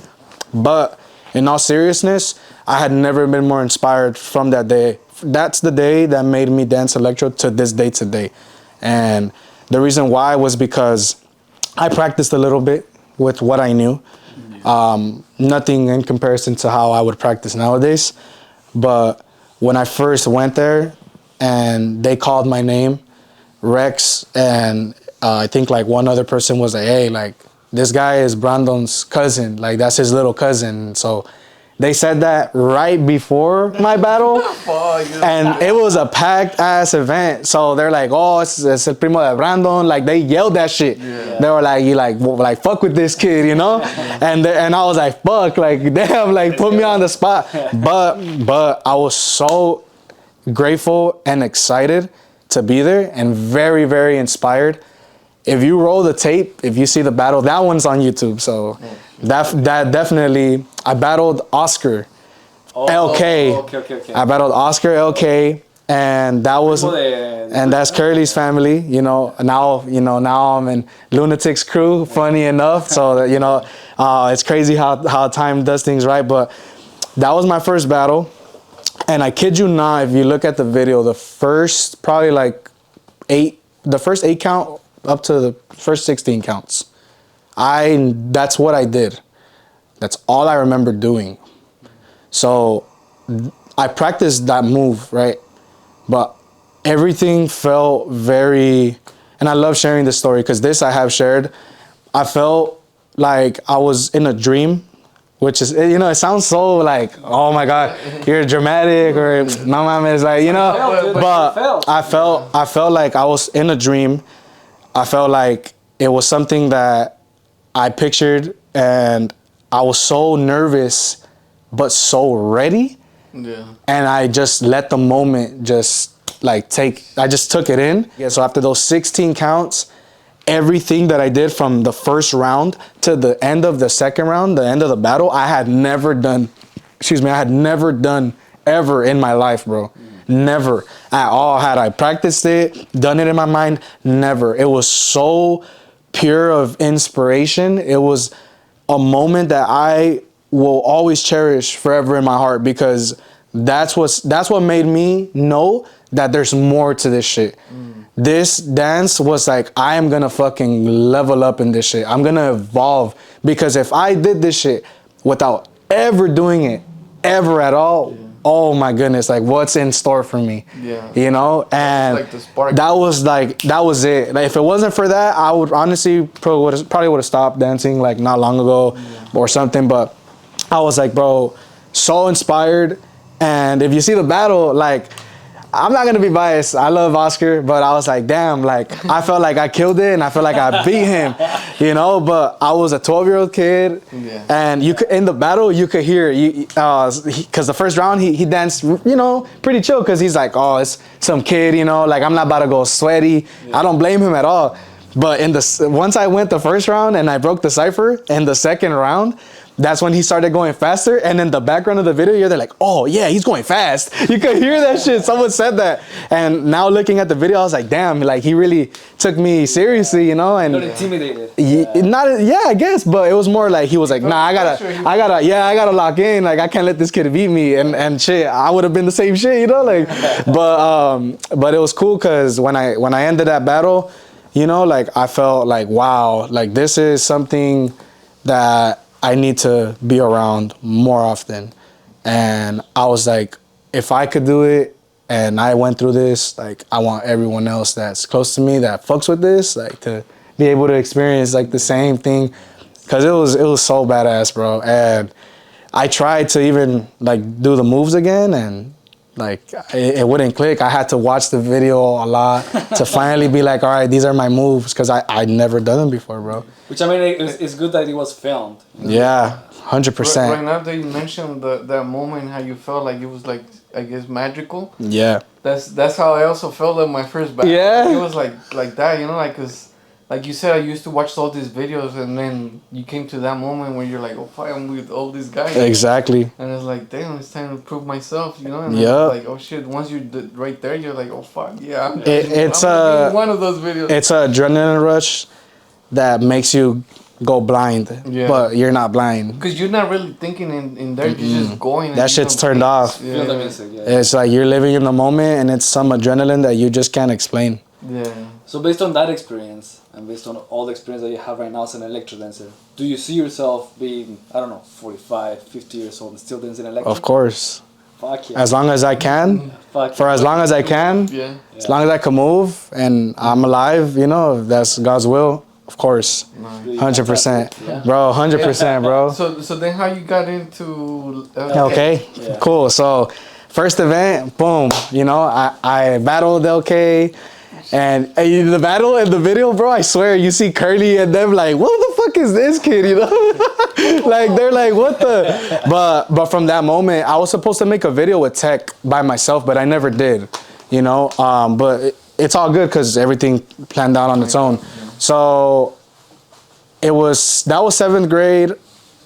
Speaker 2: But in all seriousness, I had never been more inspired from that day. That's the day that made me dance electro to this day today. And the reason why was because I practiced a little bit with what I knew. Nothing in comparison to how I would practice nowadays. But when I first went there and they called my name, Rex and I think like one other person was like, hey, like this guy is Brandon's cousin. Like that's his little cousin. So they said that right before my battle, and it was a packed ass event. So they're like, "Oh, it's el primo de Brandon." Like they yelled that shit. Yeah. They were like, "You like fuck with this kid," you know? And I was like, "Fuck!" Like damn, like put me on the spot. But I was so grateful and excited to be there, and very very inspired. If you roll the tape, if you see the battle, that one's on YouTube. So that definitely, I battled Oscar LK.
Speaker 1: Okay.
Speaker 2: I battled Oscar LK, and that was, and that's Curly's family. You know, now I'm in Lunatic's crew. Funny enough, so that, you know, it's crazy how time does things, right? But that was my first battle, and I kid you not, if you look at the video, the first probably like the first 8 count up to the first 16 counts. That's what I did. That's all I remember doing. So I practiced that move, right? But everything felt very, and I love sharing this story because this I have shared. I felt like I was in a dream, which is, you know, it sounds so like, oh my God, you're dramatic or no mames, it's like, you know, but I felt like I was in a dream. I felt like it was something that I pictured, and I was so nervous, but so ready. Yeah. And I just let the moment just like I just took it in. Yeah. So after those 16 counts, everything that I did from the first round to the end of the second round, the end of the battle, I had never done ever in my life, bro. Never at all had I practiced it, done it in my mind, never. It was so pure of inspiration. It was a moment that I will always cherish forever in my heart, because that's what made me know that there's more to this shit. This dance was like, I am gonna fucking level up in this shit. I'm gonna evolve, because if I did this shit without ever doing it, ever at all, oh my goodness, like what's in store for me? Yeah. You know? And like the spark. That was it. Like if it wasn't for that, I would honestly probably would have stopped dancing like not long ago or something. But I was like, bro, so inspired. And if you see the battle, like, I'm not gonna be biased. I love Oscar, but I was like, damn, like I felt like I killed it, and I felt like I beat him, you know. But I was a 12-year-old kid, and you could, in the battle, you could hear, because the first round he danced, you know, pretty chill, because he's like, oh, it's some kid, you know, like I'm not about to go sweaty. I don't blame him at all. But once I went the first round and I broke the cipher, in the second round, that's when he started going faster. And in the background of the video, you're there like, oh yeah, he's going fast. You could hear that shit. Someone said that. And now looking at the video, I was like, damn, like he really took me seriously, you know? And
Speaker 1: not intimidated.
Speaker 2: I guess, but it was more like he was like, nah, I gotta lock in. Like I can't let this kid beat me. And shit, I would have been the same shit, you know? Like, but it was cool, because when I ended that battle, you know, like I felt like, wow, like this is something that I need to be around more often. And I was like, if I could do it and I went through this, like I want everyone else that's close to me that fucks with this, like to be able to experience like the same thing, because it was so badass, bro. And I tried to even like do the moves again, and like it wouldn't click. I had to watch the video a lot to finally be like, all right, these are my moves, because I'd never done them before, bro.
Speaker 1: Which, I mean, it's good that it was filmed. You know?
Speaker 2: Yeah, 100%.
Speaker 3: Right now that you mentioned that moment, how you felt like it was like, I guess, magical.
Speaker 2: Yeah.
Speaker 3: That's how I also felt like my first battle.
Speaker 2: Yeah.
Speaker 3: It was like that, you know, like, cause like you said, I used to watch all these videos, and then you came to that moment where you're like, oh, fuck, I'm with all these guys.
Speaker 2: Exactly.
Speaker 3: And it's like, damn, it's time to prove myself, you know? And
Speaker 2: Yep.
Speaker 3: it's like, oh shit, once you're right there, you're like, oh fuck, yeah.
Speaker 2: It's
Speaker 3: I'm one of those videos.
Speaker 2: It's an adrenaline rush that makes you go blind, but you're not blind.
Speaker 3: Because you're not really thinking in there, you're just going.
Speaker 2: That shit's turned off.
Speaker 1: Feel the music,
Speaker 2: It's like you're living in the moment, and it's some adrenaline that you just can't explain.
Speaker 3: Yeah.
Speaker 1: So based on that experience, and based on all the experience that you have right now as an electro dancer, do you see yourself being, I don't know, 45, 50 years old and still dancing electro?
Speaker 2: Of course.
Speaker 1: Fuck yeah.
Speaker 2: As long as I can. For as long as I can.
Speaker 3: Yeah.
Speaker 2: As long as I can move and I'm alive, you know, if that's God's will, of course. 100%. Bro, 100%, bro.
Speaker 3: So then how you got into...
Speaker 2: Okay, cool. So first event, boom, you know, I battled LK. And the battle in the video, bro, I swear, you see Curly and them like, what the fuck is this kid, you know? Like, they're like, what the? But from that moment, I was supposed to make a video with Tech by myself, but I never did, you know? But it's all good because everything planned out on its own. So that was 7th grade.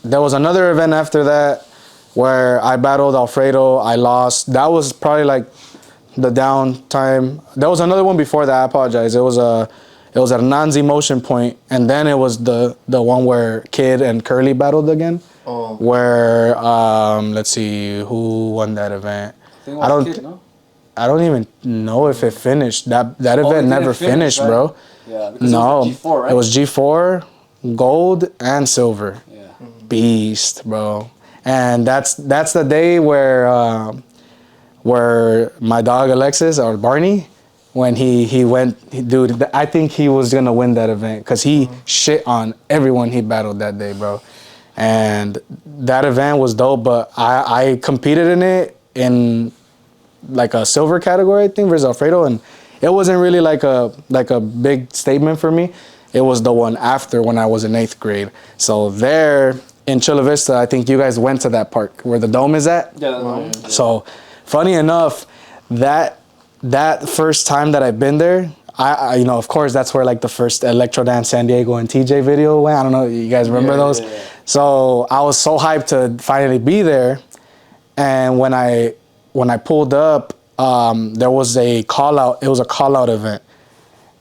Speaker 2: There was another event after that where I battled Alfredo. I lost. That was probably like the downtime. There was another one before that. I apologize. It was at Nan's Emotion Point, and then it was the one where Kid and Curly battled again.
Speaker 3: Oh.
Speaker 2: Where let's see who won that event. I don't even know if it finished. That event never finished, right? Bro.
Speaker 1: Yeah, because
Speaker 2: no,
Speaker 1: it was G4, right?
Speaker 2: It was G4, gold and silver.
Speaker 1: Yeah.
Speaker 2: Beast, bro. And that's the day where my dog Alexis, or Barney, when he went, dude, I think he was gonna win that event because he shit on everyone he battled that day, bro. And that event was dope, but I competed in it in like a silver category, I think, versus Alfredo, and it wasn't really like a big statement for me. It was the one after when I was in 8th grade. So there in Chula Vista, I think you guys went to that park where the dome is at.
Speaker 1: Yeah, the dome.
Speaker 2: So funny enough, that first time that I've been there, I you know, of course, that's where like the first Electro Dance San Diego and TJ video went. I don't know, you guys remember those? Yeah. So I was so hyped to finally be there, and when I pulled up, there was a call out. It was a call out event,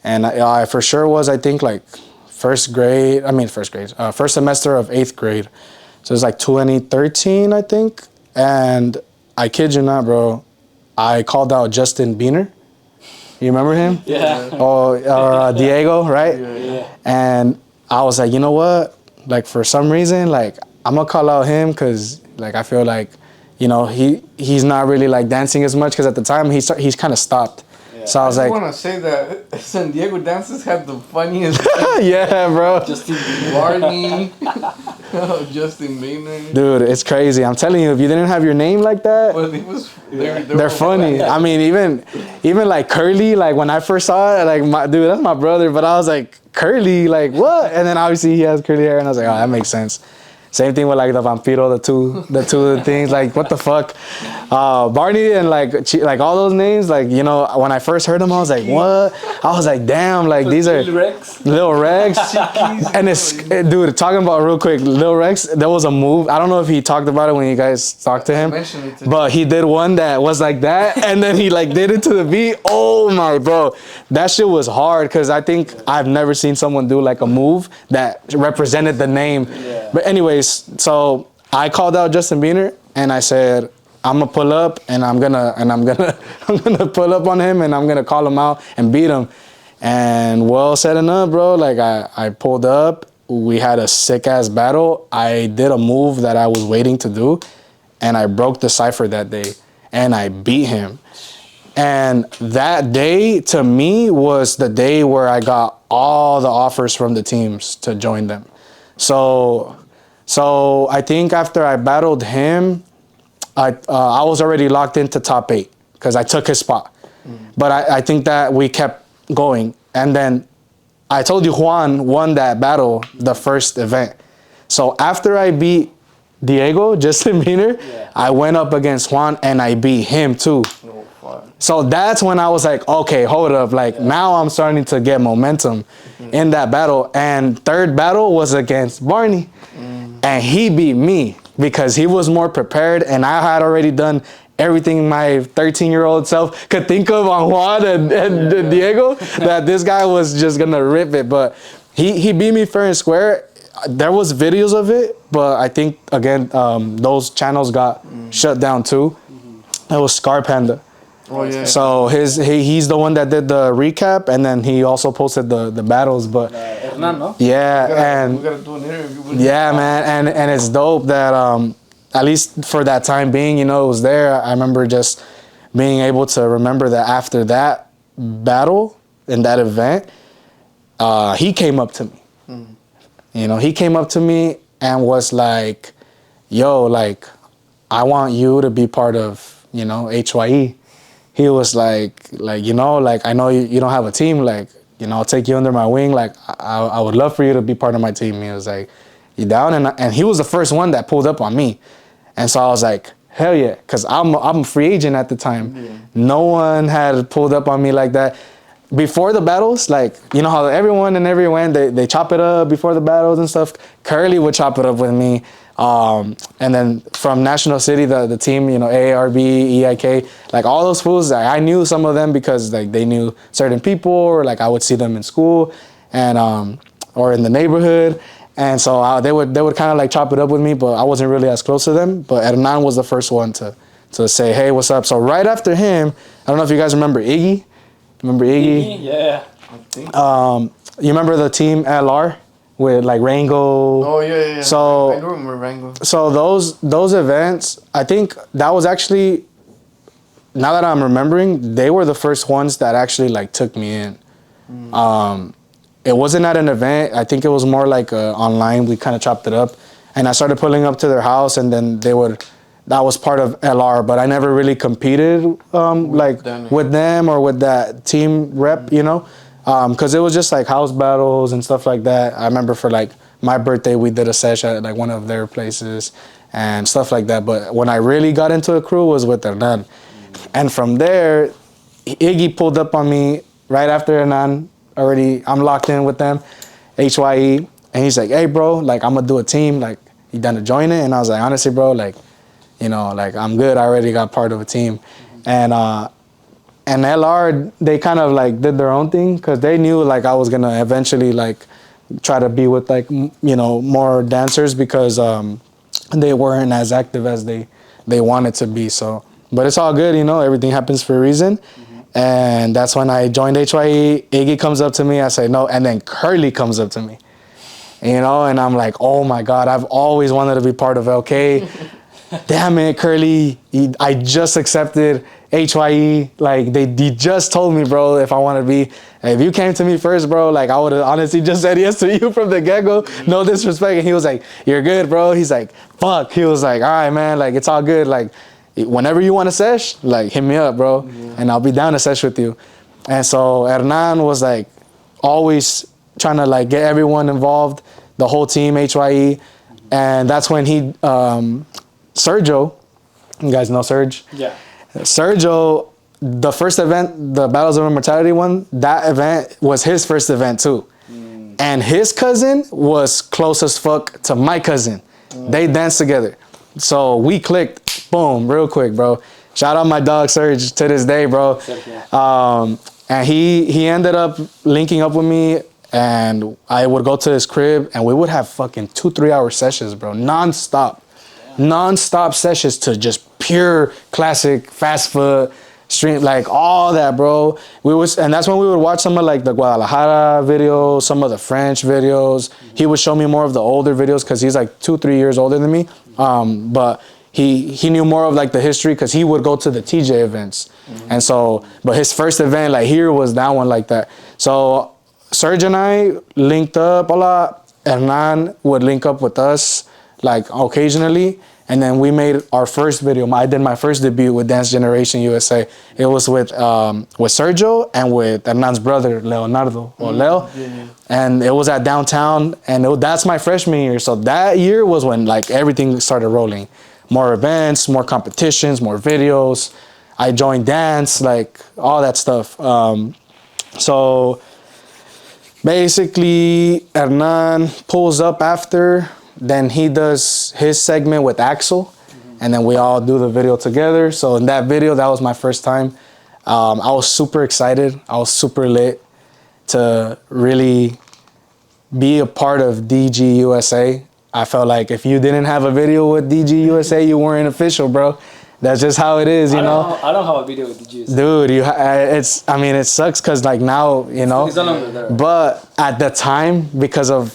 Speaker 2: and I for sure was, I think, like first semester of 8th grade. So it was like 2013, I think, and I kid you not, bro, I called out Justin Biener. You remember him?
Speaker 1: Yeah.
Speaker 2: Or Diego, right?
Speaker 1: Yeah.
Speaker 2: And I was like, you know what? Like, for some reason, like, I'm gonna call out him because, like, I feel like, you know, he's not really, like, dancing as much because at the time he's kind of stopped. Yeah. So I was like,
Speaker 3: I want to say that San Diego dances have the funniest.
Speaker 2: Yeah, bro.
Speaker 3: Justin Barney, Justin Bieber.
Speaker 2: Dude, it's crazy. I'm telling you, if you didn't have your name like that,
Speaker 3: well, they're
Speaker 2: funny. I mean, even like Curly, like when I first saw it, like, dude, that's my brother, but I was like, Curly, like what? And then obviously he has curly hair, and I was like, oh, that makes sense. Same thing with like the Vampiro, the two things, like what the fuck. Barney and like all those names, like, you know, when I first heard them, I was like, what? I was like, damn, like these are Lil Rex. And it's, dude, talking about real quick, Lil Rex, there was a move. I don't know if he talked about it when you guys talked to him, but he did one that was like that, and then he like did it to the beat. Oh my, bro, that shit was hard because I think I've never seen someone do like a move that represented the name. Yeah. But anyways, so I called out Justin Bieber and I said, I'm gonna pull up and I'm gonna pull up on him and I'm gonna call him out and beat him. And well said enough, bro. Like I pulled up, we had a sick ass battle. I did a move that I was waiting to do, and I broke the cipher that day and I beat him. And that day to me was the day where I got all the offers from the teams to join them. So I think after I battled him, I was already locked into top 8 because I took his spot. But I think that we kept going. And then I told you Juan won that battle, the first event. So after I beat Diego, Justin Bieber, I went up against Juan and I beat him too. So that's when I was like, okay, hold up. Like now I'm starting to get momentum in that battle. And third battle was against Barney. And he beat me because he was more prepared and I had already done everything my 13-year-old self could think of on Juan and Diego, that this guy was just gonna rip it. But he beat me fair and square. There was videos of it, but I think again those channels got shut down too. It was Scar Panda.
Speaker 3: Oh yeah.
Speaker 2: So he's the one that did the recap, and then he also posted the battles. But
Speaker 1: Fernando.
Speaker 2: yeah,
Speaker 3: We gotta do an interview with
Speaker 2: yeah, man, and it's dope that at least for that time being, you know, it was there. I remember just being able to remember that after that battle and that event, he came up to me. You know, he came up to me and was like, yo, like, I want you to be part of, you know, HYE. He was like, you know, like, I know you don't have a team. Like, you know, I'll take you under my wing. Like, I would love for you to be part of my team. He was like, you down? And he was the first one that pulled up on me. And so I was like, hell yeah. Because I'm a free agent at the time. Yeah. No one had pulled up on me like that. Before the battles, like, you know how everyone and everyone, they chop it up before the battles and stuff. Curly would chop it up with me. And then from National City, the team, you know, AARB, EIK, like all those fools, I knew some of them because like they knew certain people, or like I would see them in school and or in the neighborhood. And so they would kind of like chop it up with me, but I wasn't really as close to them. But Hernan was the first one to say, hey, what's up? So right after him, I don't know if you guys remember Iggy. Remember Iggy?
Speaker 1: Yeah.
Speaker 2: You remember the team LR with like Rango?
Speaker 3: Oh yeah.
Speaker 2: So
Speaker 3: I do remember Rango. So
Speaker 2: those events, I think that was actually, now that I'm remembering, they were the first ones that actually like took me in. It wasn't at an event. I think it was more like online. We kind of chopped it up, and I started pulling up to their house, and then that was part of LR, but I never really competed with them or with that team rep, you know, because it was just like house battles and stuff like that. I remember for like my birthday, we did a session at like one of their places and stuff like that. But when I really got into a crew was with Hernan. And from there, Iggy pulled up on me right after Hernan. Already, I'm locked in with them, HYE. And he's like, hey, bro, like, I'm going to do a team. Like, you done to join it? And I was like, honestly, bro, like, you know, like, I'm good. I already got part of a team. And LR, they kind of, like, did their own thing because they knew, like, I was going to eventually, like, try to be with, like, you know, more dancers because they weren't as active as they wanted to be. So, but it's all good, you know, everything happens for a reason. And that's when I joined HYE. Iggy comes up to me. I say no. And then Curly comes up to me, you know, and I'm like, oh my God, I've always wanted to be part of LK. Damn it, Curly. I just accepted HYE. Like, he just told me, bro, if I want to be. If you came to me first, bro, like, I would have honestly just said yes to you from the get-go. No disrespect. And he was like, you're good, bro. He's like, fuck. He was like, all right, man. Like, it's all good. Like, whenever you want to sesh, like, hit me up, bro, and I'll be down to sesh with you. And so Hernan was like always trying to like get everyone involved, the whole team, HYE, and that's when he, Sergio, you guys know Serge?
Speaker 1: Yeah.
Speaker 2: Sergio, the first event, the Battles of Immortality one, that event was his first event too. And his cousin was close as fuck to my cousin. They danced together. So we clicked, boom, real quick, bro. Shout out my dog Serge to this day, bro. And he ended up linking up with me, and I would go to his crib, and we would have fucking 2-3 hour sessions, bro, non-stop. Non-stop sessions to just pure classic fast foot stream, like all that, bro. And that's when we would watch some of like the Guadalajara videos, some of the French videos. He would show me more of the older videos because he's like 2-3 years older than me. But he knew more of like the history because he would go to the TJ events. And so, but his first event like here was that one like that. So Serge and I linked up a lot. Hernan would link up with us like occasionally. And then we made our first video. I did my first debut with Dance Generation USA. It was with Sergio and with Hernan's brother, Leonardo, or Leo. And it was at downtown, and that's my freshman year. So that year was when like everything started rolling. More events, more competitions, more videos. I joined dance, like all that stuff. So basically, Hernan pulls up after, then he does his segment with Axel, and then we all do the video together. So in that video, that was my first time. I was super excited. I was super lit to really be a part of DG USA. I felt like if you didn't have a video with DG USA, you weren't official, bro. That's just how it is, you know.
Speaker 1: I don't have a video with DG USA.
Speaker 2: Dude, it sucks because like now, you know.
Speaker 1: It's no longer there.
Speaker 2: But at the time, because of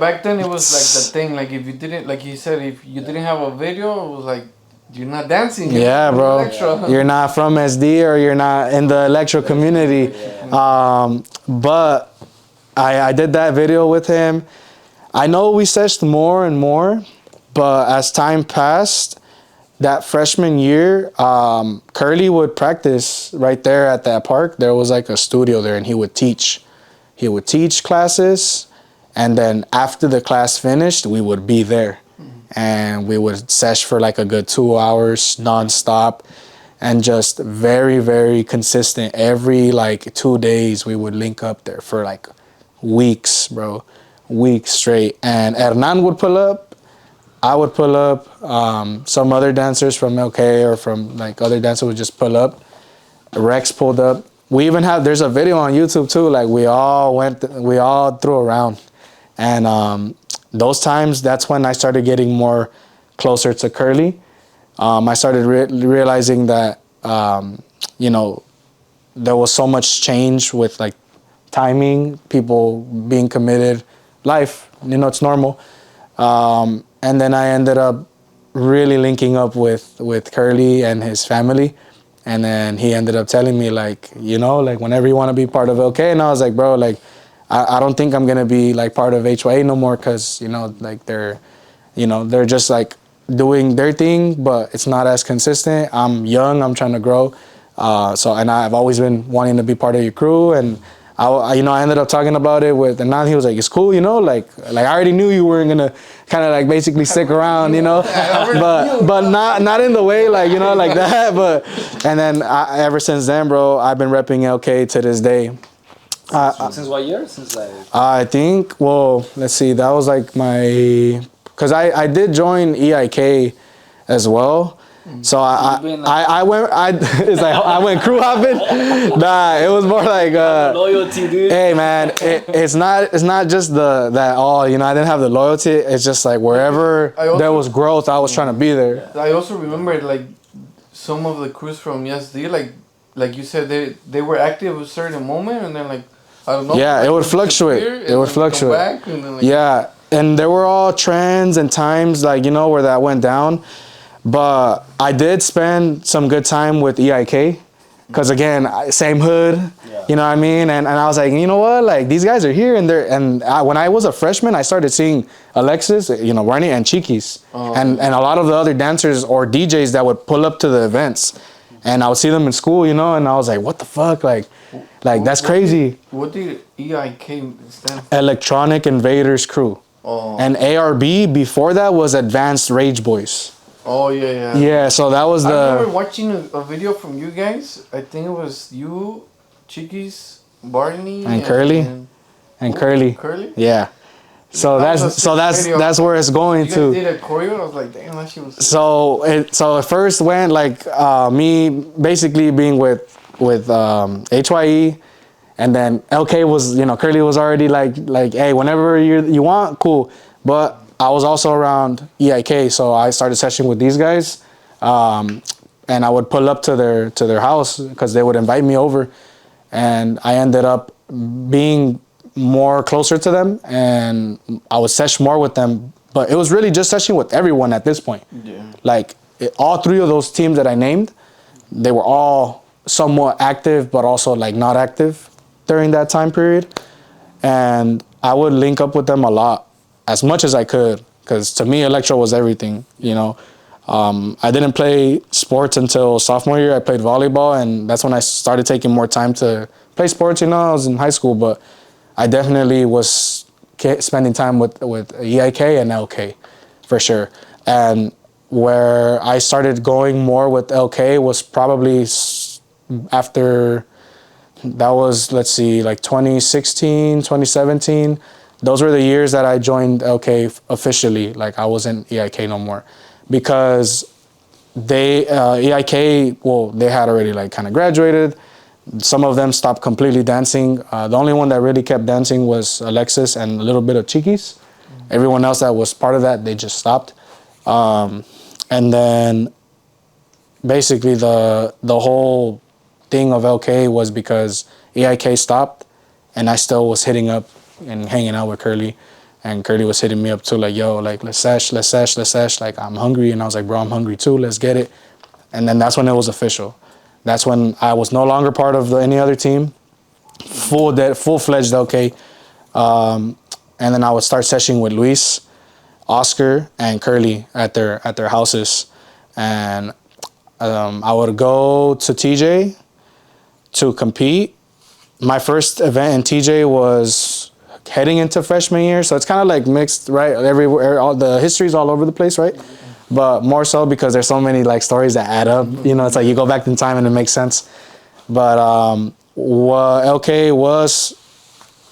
Speaker 3: back then it was like the thing. Like if you didn't, like he said, if you didn't have a video, it was like you're not dancing.
Speaker 2: Yeah, bro. You're not from SD or you're not in the electro community.
Speaker 1: Yeah.
Speaker 2: But I did that video with him. I know we seshed more and more, but as time passed, that freshman year, Curly would practice right there at that park. There was like a studio there, and he would teach. He would teach classes, and then after the class finished, we would be there. And we would sesh for like a good 2 hours nonstop, and just very, very consistent. Every like 2 days, we would link up there for like weeks, bro, weeks straight. And Hernan would pull up, I would pull up, some other dancers from LK or from like other dancers would just pull up. Rex pulled up. We even have, there's a video on YouTube too, like we all threw around. And those times, that's when I started getting more closer to Curly. I started realizing that, you know, there was so much change with like timing, people being committed, life, you know, it's normal. And then I ended up really linking up with Curly and his family. And then he ended up telling me like, you know, like whenever you want to be part of LK. And I was like, bro, like, I don't think I'm going to be like part of HYA no more. Cause you know, like they're just like doing their thing, but it's not as consistent. I'm young, I'm trying to grow. And I've always been wanting to be part of your crew. And I ended up talking about it with, and now he was like, it's cool, you know, like I already knew you weren't gonna kind of like basically stick around, you know, but not in the way like, you know, like that. But, and then ever since then, bro, I've been repping LK to this day.
Speaker 1: Since what year? Since like...
Speaker 2: I think, well, let's see, that was like because I did join EIK as well. So I went crew hopping. Nah, it was more like
Speaker 1: loyalty, dude.
Speaker 2: Hey man, it's not just that all, you know, I didn't have the loyalty. It's just like wherever there was growth, I was trying to be there.
Speaker 3: I also remember like some of the crews from SD, like you said, they were active at a certain moment, and then like I don't know.
Speaker 2: Yeah, it would fluctuate. It would fluctuate.
Speaker 3: Back, and then, like,
Speaker 2: yeah, and there were all trends and times like, you know, where that went down. But I did spend some good time with EIK, because again, same hood, you know what I mean? And I was like, you know what, like these guys are here, and when I was a freshman, I started seeing Alexis, you know, Ronnie and Chiquis, and a lot of the other dancers or DJs that would pull up to the events, and I would see them in school, you know, and I was like, what the fuck, like that's crazy.
Speaker 3: What did EIK stand for?
Speaker 2: Electronic Invaders Crew. And ARB before that was Advanced Rage Boys.
Speaker 3: Oh, yeah.
Speaker 2: Yeah, so that was
Speaker 3: I remember watching a video from you guys. I think it was you, Chiquis, Barney,
Speaker 2: and Curly. And Curly.
Speaker 3: Curly?
Speaker 2: Yeah. So that's where it's going
Speaker 3: you
Speaker 2: to.
Speaker 3: You did a choreo? I was like, damn, that shit was...
Speaker 2: So it first went like me basically being with HYE, and then LK was, you know, Curly was already like hey, whenever you want, cool. But I was also around EIK, so I started sessioning with these guys, and I would pull up to their house because they would invite me over, and I ended up being more closer to them, and I would sesh more with them. But it was really just sessioning with everyone at this point.
Speaker 3: Yeah.
Speaker 2: Like all three of those teams that I named, they were all somewhat active, but also like not active during that time period, and I would link up with them a lot. As much as I could, because to me, electro was everything, you know. I didn't play sports until sophomore year. I played volleyball, and that's when I started taking more time to play sports, you know. I was in high school, but I definitely was spending time with EIK and LK, for sure. And where I started going more with LK was probably after that was, let's see, like 2016, 2017. Those were the years that I joined LK officially. Like I wasn't EIK no more because they EIK, well, they had already like kind of graduated. Some of them stopped completely dancing. The only one that really kept dancing was Alexis and a little bit of Chiquis. Everyone else that was part of that, they just stopped. And then basically the whole thing of LK was because EIK stopped and I still was hitting up and hanging out with Curly. And Curly was hitting me up too, like, yo, like, let's sesh. Like, I'm hungry. And I was like, bro, I'm hungry too. Let's get it. And then that's when it was official. That's when I was no longer part of any other team, full-fledged LK. And then I would start seshing with Luis, Oscar, and Curly at their houses. And I would go to TJ to compete. My first event in TJ was heading into freshman year, so it's kind of like mixed, right? Everywhere, all the history's all over the place, right? But more so because there's so many like stories that add up. You know, it's like you go back in time and it makes sense. But what LK was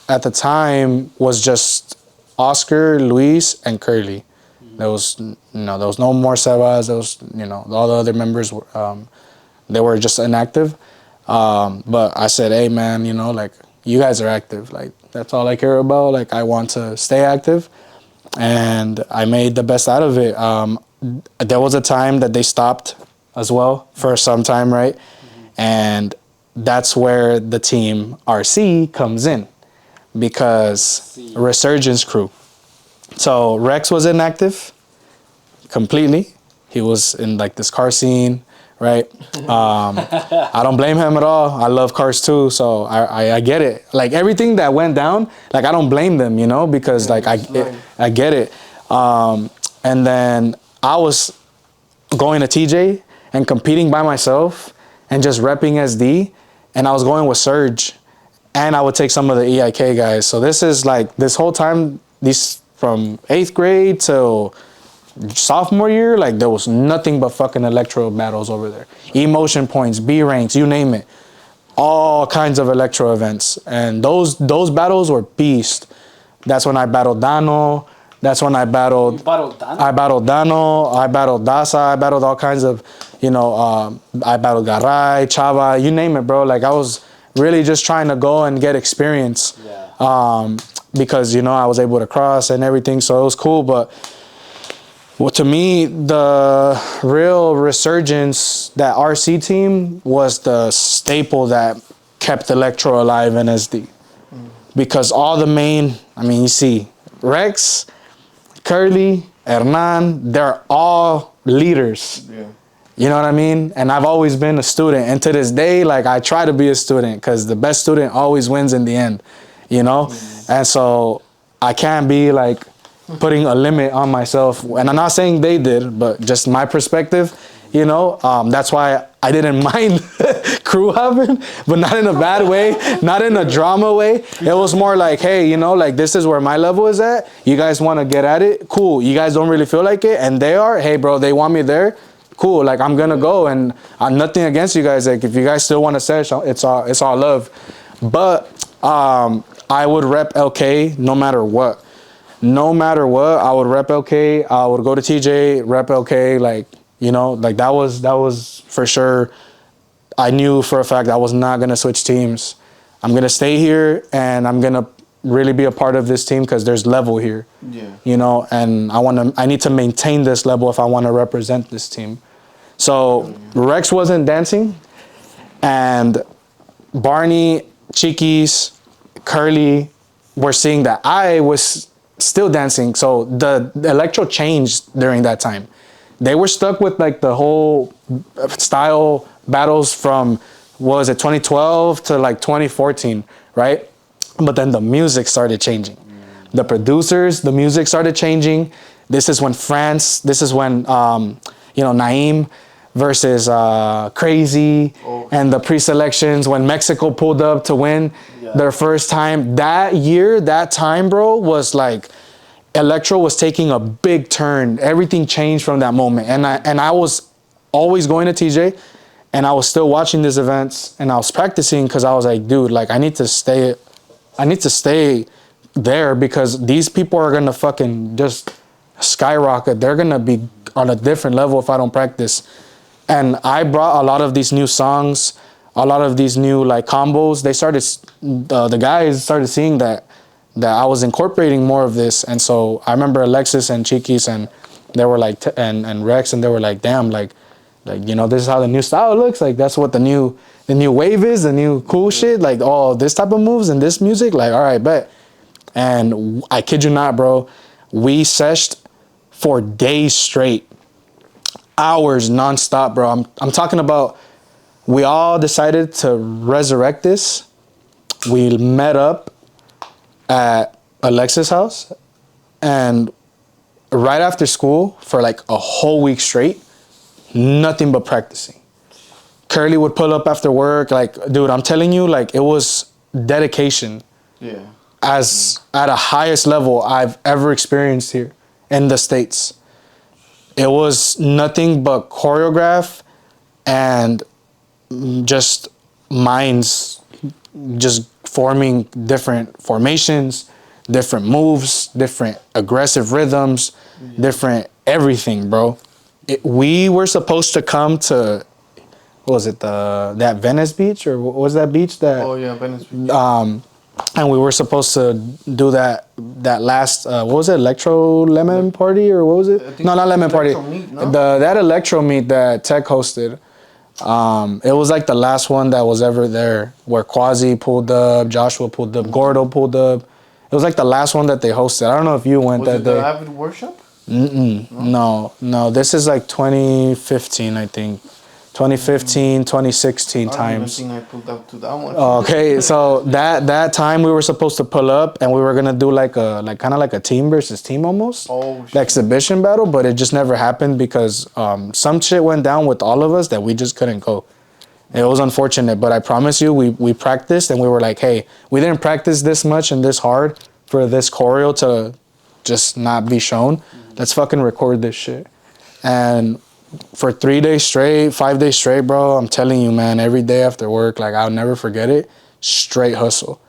Speaker 2: at the time was just Oscar, Luis, and Curly. There was no more Sebas. There was, all the other members were, they were just inactive. But I said, hey man, like you guys are active. Like that's all I care about. Like I want to stay active, and I made the best out of it. There was a time that they stopped as well for some time, right? And that's where the team RC comes in because Resurgence crew. So Rex was inactive completely. He was in like this car scene, right? I don't blame him at all. I love cars too, so I get it. Like everything that went down, like I don't blame them, because like I get it. And then I was going to TJ and competing by myself and just repping SD, and I was going with Surge, and I would take some of the EIK guys. So this is like this whole time, these from 8th grade till sophomore year, like there was nothing but fucking electro battles over there. Emotion points, B ranks, you name it. All kinds of electro events. And those battles were beast. That's when I battled Dano. That's when I battled...
Speaker 1: You battled Dano?
Speaker 2: I battled Dano. I battled Daza. I battled all kinds of, I battled Garay, Chava, you name it, bro. Like I was really just trying to go and get experience.
Speaker 1: Yeah.
Speaker 2: Because, I was able to cross and everything. So it was cool, but... Well, to me, the real resurgence, that RC team was the staple that kept Electro alive in SD. Because all the main, you see, Rex, Curly, Hernan, they're all leaders.
Speaker 3: Yeah.
Speaker 2: You know what I mean? And I've always been a student. And to this day, like, I try to be a student because the best student always wins in the end, And so I can't be, like, putting a limit on myself. And I'm not saying they did, but just my perspective, that's why I didn't mind crew hopping, but not in a bad way, not in a drama way. It was more like, hey, like this is where my level is at. You guys want to get at it? Cool. You guys don't really feel like it, and they are, hey bro, they want me there. Cool. Like I'm gonna go, and I'm nothing against you guys. Like if you guys still want to sesh, it's all love. But I would rep LK no matter what. No matter what, I would rep LK. I would go to TJ, rep LK. Like, like that was for sure. I knew for a fact I was not going to switch teams. I'm going to stay here and I'm going to really be a part of this team because there's level here.
Speaker 3: Yeah.
Speaker 2: And I need to maintain this level if I want to represent this team. So Rex wasn't dancing, and Barney, Chiquis, Curly were seeing that I was still dancing. So the electro changed during that time. They were stuck with like the whole style battles from, what was it, 2012 to like 2014, right? But then the music started changing. The producers, the music started changing. This is when Naeem versus Crazy and the pre-selections, when Mexico pulled up to win their first time. That year, that time, bro, was like, electro was taking a big turn. Everything changed from that moment. And I was always going to TJ, and I was still watching these events, and I was practicing because I was like, dude, like I need to stay there because these people are gonna fucking just skyrocket. They're gonna be on a different level if I don't practice. And I brought a lot of these new songs, a lot of these new like combos. They started, the guys started seeing that I was incorporating more of this. And so I remember Alexis and Chiquis, and they were like, and Rex, and they were like, damn, like, you know, this is how the new style looks. Like, that's what the new wave is, the new cool shit. Like, oh, this type of moves and this music. Like, all right, bet. And I kid you not, bro, we seshed for days straight, hours nonstop, bro. I'm talking about, we all decided to resurrect this. We met up at Alexis' house, and right after school for like a whole week straight, nothing but practicing. Curly would pull up after work, like, dude, I'm telling you, like, it was dedication.
Speaker 3: Yeah.
Speaker 2: As at a highest level I've ever experienced here in the States. It was nothing but choreograph and just minds just forming different formations, different moves, different aggressive rhythms, different everything, bro. We were supposed to come to, what was it, that Venice beach, or what was that beach that?
Speaker 3: Oh yeah, Venice beach.
Speaker 2: And we were supposed to do that last, what was it, Electro Lemon Party, or what was it? No, not Lemon Party.
Speaker 3: Meet, no?
Speaker 2: That Electro Meet that Tech hosted. It was like the last one that was ever there, where Quasi pulled up, Joshua pulled up, Gordo pulled up. It was like the last one that they hosted. I don't know if you went that day.
Speaker 3: Was it the Avid Workshop?
Speaker 2: No. This is like 2015, I think. 2015, 2016 times.
Speaker 3: I don't even think I pulled up to that one.
Speaker 2: Okay, so that time we were supposed to pull up, and we were gonna do like kind of like a team versus team almost.
Speaker 3: Oh shit.
Speaker 2: The exhibition battle, but it just never happened because some shit went down with all of us that we just couldn't go. It was unfortunate, but I promise you, we practiced, and we were like, hey, we didn't practice this much and this hard for this choreo to just not be shown. Let's fucking record this shit. And for 3 days straight, 5 days straight, bro, I'm telling you, man, every day after work, like, I'll never forget it. Straight hustle,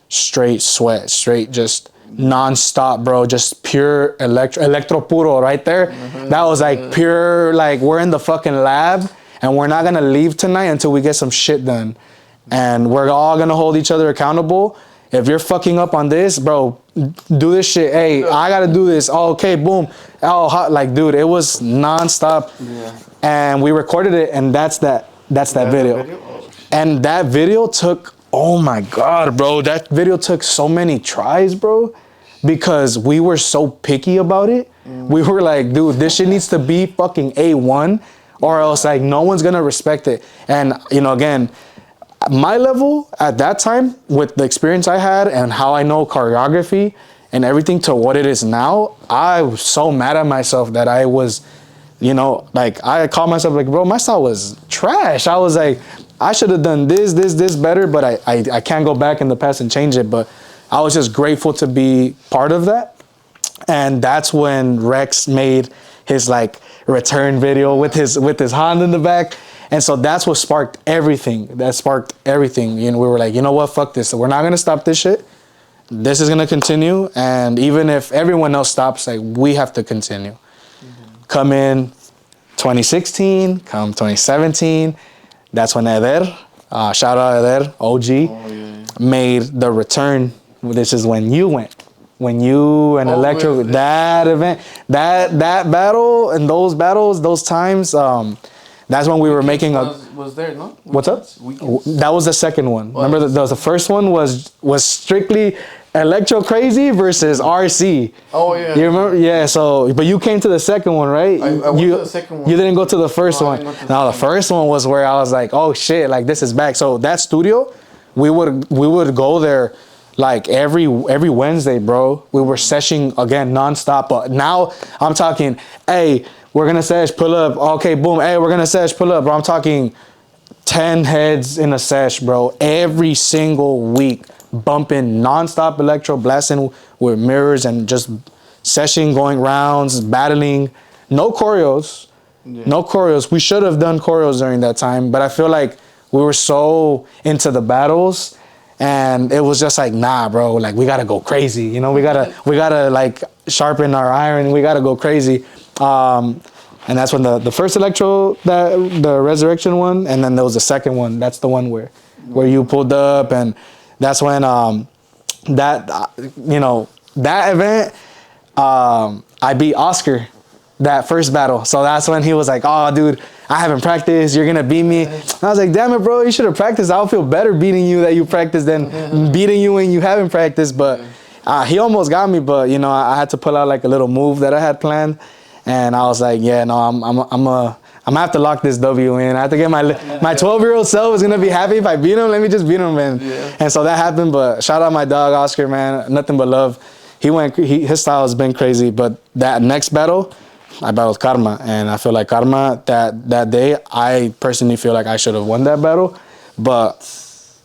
Speaker 2: straight sweat, straight just non-stop, bro, just pure electro puro right there. That was like pure, like, we're in the fucking lab, and we're not gonna leave tonight until we get some shit done. And we're all gonna hold each other accountable. If you're fucking up on this, bro, do this shit. Hey, I gotta do this. Oh, okay, boom. Oh, hot. Like, dude, it was nonstop. Yeah. And we recorded it, and that's that video.
Speaker 3: Oh,
Speaker 2: and that video took, oh my God, bro. That video took so many tries, bro, because we were so picky about it. We were like, dude, this shit needs to be fucking A1, or else, like, no one's gonna respect it. And, you know, again, my level at that time, with the experience I had and how I know choreography and everything to what it is now, I was so mad at myself that I was, you know, like, I called myself like, bro, my style was trash. I was like, I should have done this better, but I can't go back in the past and change it. But I was just grateful to be part of that. And that's when Rex made his like return video with his hand in the back. And so that's what sparked everything. You know, we were like, you know what, fuck this. We're not gonna stop this shit. This is gonna continue. And even if everyone else stops, like, we have to continue. Mm-hmm. Come in 2016, come 2017. That's when Eder, shout out Eder, OG, made the return. This is when you went. When you and Electro, that event, that battle, and those battles, those times, that's when we were making a.
Speaker 3: Was there, no?
Speaker 2: What's up?
Speaker 3: Weekends?
Speaker 2: That was the second one. Remember, the first one was strictly Electro Crazy versus RC.
Speaker 3: Oh yeah.
Speaker 2: You remember? Yeah. So, but you came to the second one, right?
Speaker 3: I went to the second one.
Speaker 2: You didn't go to the first one. Now the first one was where I was like, oh shit, like, this is back. So that studio, we would go there like every Wednesday, bro. We were seshing again nonstop. But now I'm talking, hey, we're gonna sesh, pull up. Okay, boom. Hey, we're gonna sesh, pull up, bro. I'm talking 10 heads in a sesh, bro. Every single week, bumping nonstop electro, blasting with mirrors and just seshing, going rounds, battling. No choreos, No choreos. We should have done choreos during that time, but I feel like we were so into the battles, and it was just like, nah, bro. Like we gotta go crazy. You know, we gotta like sharpen our iron. We gotta go crazy. And that's when the first electro, the resurrection one, and then there was the second one. That's the one where you pulled up, and that's when that event, I beat Oscar that first battle. So that's when he was like, oh, dude, I haven't practiced. You're going to beat me. And I was like, damn it, bro. You should have practiced. I'll feel better beating you that you practiced than beating you when you haven't practiced. But he almost got me. But, you know, I had to pull out like a little move that I had planned. And I was like, yeah, no, I'm going to have to lock this W in. I have to get my 12-year-old self is going to be happy if I beat him. Let me just beat him, man. Yeah. And so that happened. But shout out my dog, Oscar, man. Nothing but love. His style has been crazy. But that next battle, I battled Karma, and I feel like Karma that day, I personally feel like I should have won that battle, but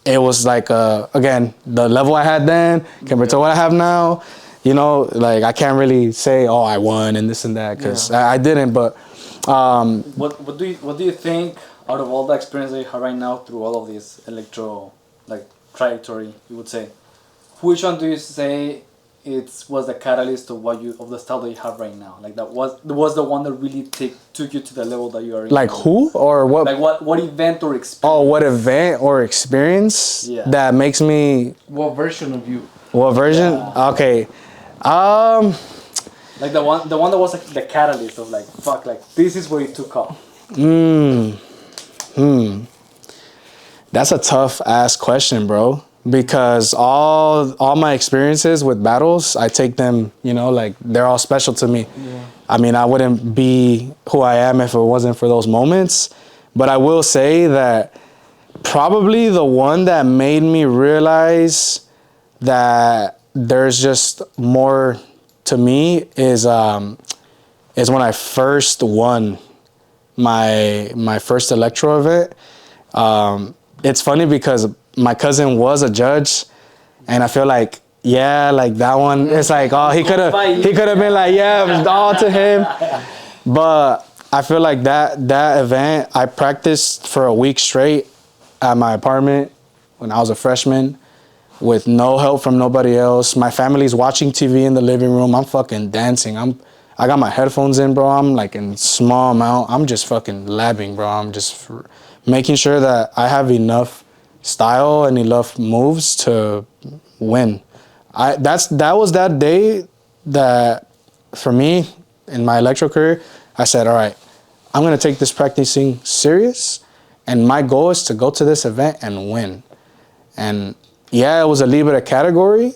Speaker 2: it was like again, the level I had then compared to what I have now, you know, like I can't really say, oh, I won and this and that, because I didn't. But
Speaker 1: what do you think out of all the experience that you have right now through all of this electro like trajectory, you would say, which one do you say was the catalyst of the style that you have right now? Like that was the one that really took you to the level that you are in.
Speaker 2: Like who or what?
Speaker 1: Like what event or experience?
Speaker 2: Oh, what event or experience that makes me?
Speaker 3: What version of you?
Speaker 2: What version? Yeah. Okay,
Speaker 1: like the one that was like the catalyst of like fuck, like this is where you took off.
Speaker 2: That's a tough ass question, bro. Because all my experiences with battles, I take them, you know, like they're all special to me. Yeah. I mean, I wouldn't be who I am if it wasn't for those moments. But I will say that probably the one that made me realize that there's just more to me is when I first won my first electro event. It's funny because my cousin was a judge, and I feel like, like that one, it's like, oh, he could have been like, yeah, it was all to him. But I feel like that event, I practiced for a week straight at my apartment when I was a freshman with no help from nobody else. My family's watching TV in the living room. I'm fucking dancing. I got my headphones in, bro. I'm like in small amount. I'm just fucking labbing, bro. I'm just making sure that I have enough style and enough moves to win. That was that day that for me in my electro career, I said, all right, I'm gonna take this practicing serious, and my goal is to go to this event and win. And yeah, it was a Libre category.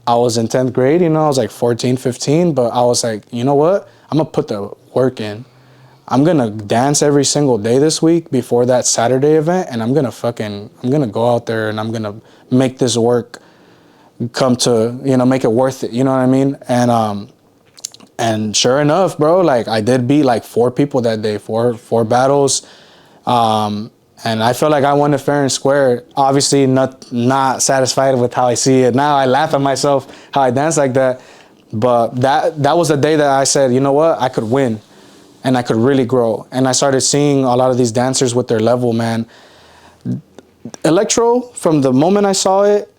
Speaker 2: I was in 10th grade, you know, I was like 14, 15, but I was like, you know what? I'm gonna put the work in. I'm gonna dance every single day this week before that Saturday event, and I'm gonna go out there and I'm gonna make this work come to, you know, make it worth it, you know what I mean? And sure enough, bro, like I did beat like 4 people that day, four battles. And I feel like I won it fair and square. Obviously not satisfied with how I see it now. I laugh at myself how I dance like that. But that was the day that I said, you know what, I could win. And I could really grow. And I started seeing a lot of these dancers with their level, man. Electro, from the moment I saw it,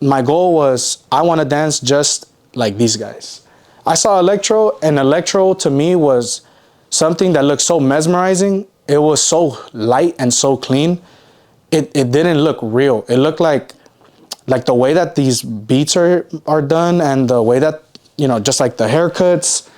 Speaker 2: my goal was I want to dance just like these guys. I saw electro, and electro to me was something that looked so mesmerizing. It was so light and so clean. It didn't look real. It looked like the way that these beats are done, and the way that, you know, just like the haircuts,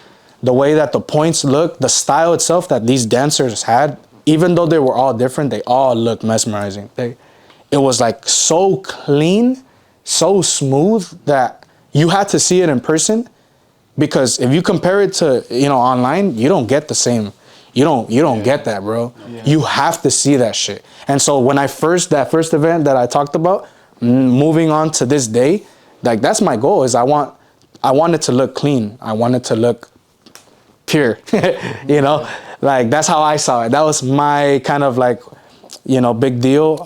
Speaker 2: the way that the points look, the style itself that these dancers had, even though they were all different, they all looked mesmerizing. It was like so clean, so smooth that you had to see it in person, because if you compare it to, you know, online, you don't get the same. You don't get that, bro. Yeah. You have to see that shit. And so when that first event that I talked about, moving on to this day, like that's my goal, is I want it to look clean. I want it to look pure, you know, like that's how I saw it. That was my kind of like, you know, big deal.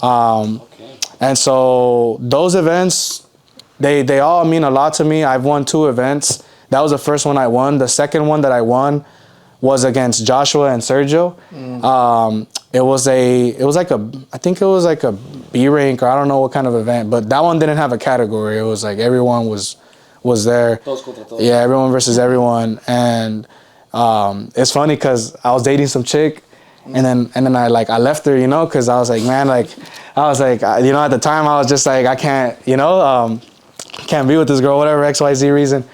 Speaker 2: And so those events, they all mean a lot to me. I've won 2 events. That was the first one I won. The second one that I won was against Joshua and Sergio. It was like I think it was like a B rank, or I don't know what kind of event, but that one didn't have a category. It was like everyone was there. Yeah, everyone versus everyone. And it's funny because I was dating some chick, and then I left her, you know, because I was like, man, like, I was like, you know, at the time I was just like, I can't, you know, can't be with this girl, whatever, XYZ reason.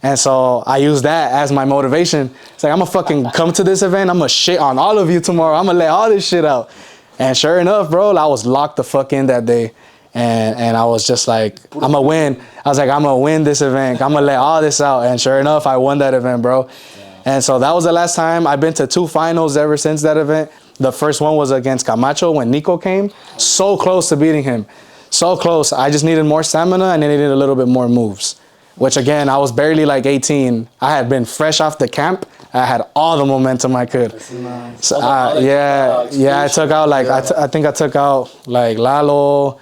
Speaker 2: And so I used that as my motivation. It's like, I'm gonna fucking come to this event. I'm gonna shit on all of you tomorrow. I'm gonna let all this shit out. And sure enough, bro, I was locked the fuck in that day. And I was just like, I'm gonna win. I was like, I'm gonna win this event. I'm gonna let all this out. And sure enough, I won that event, bro. Yeah. And so that was the last time. I've been to 2 finals ever since that event. The first one was against Camacho when Nico came. So close to beating him. So close. I just needed more stamina and I needed a little bit more moves. Which again, I was barely like 18. I had been fresh off the camp. I had all the momentum I could.
Speaker 3: Nice.
Speaker 2: So I took out like I think I took out like Lalo.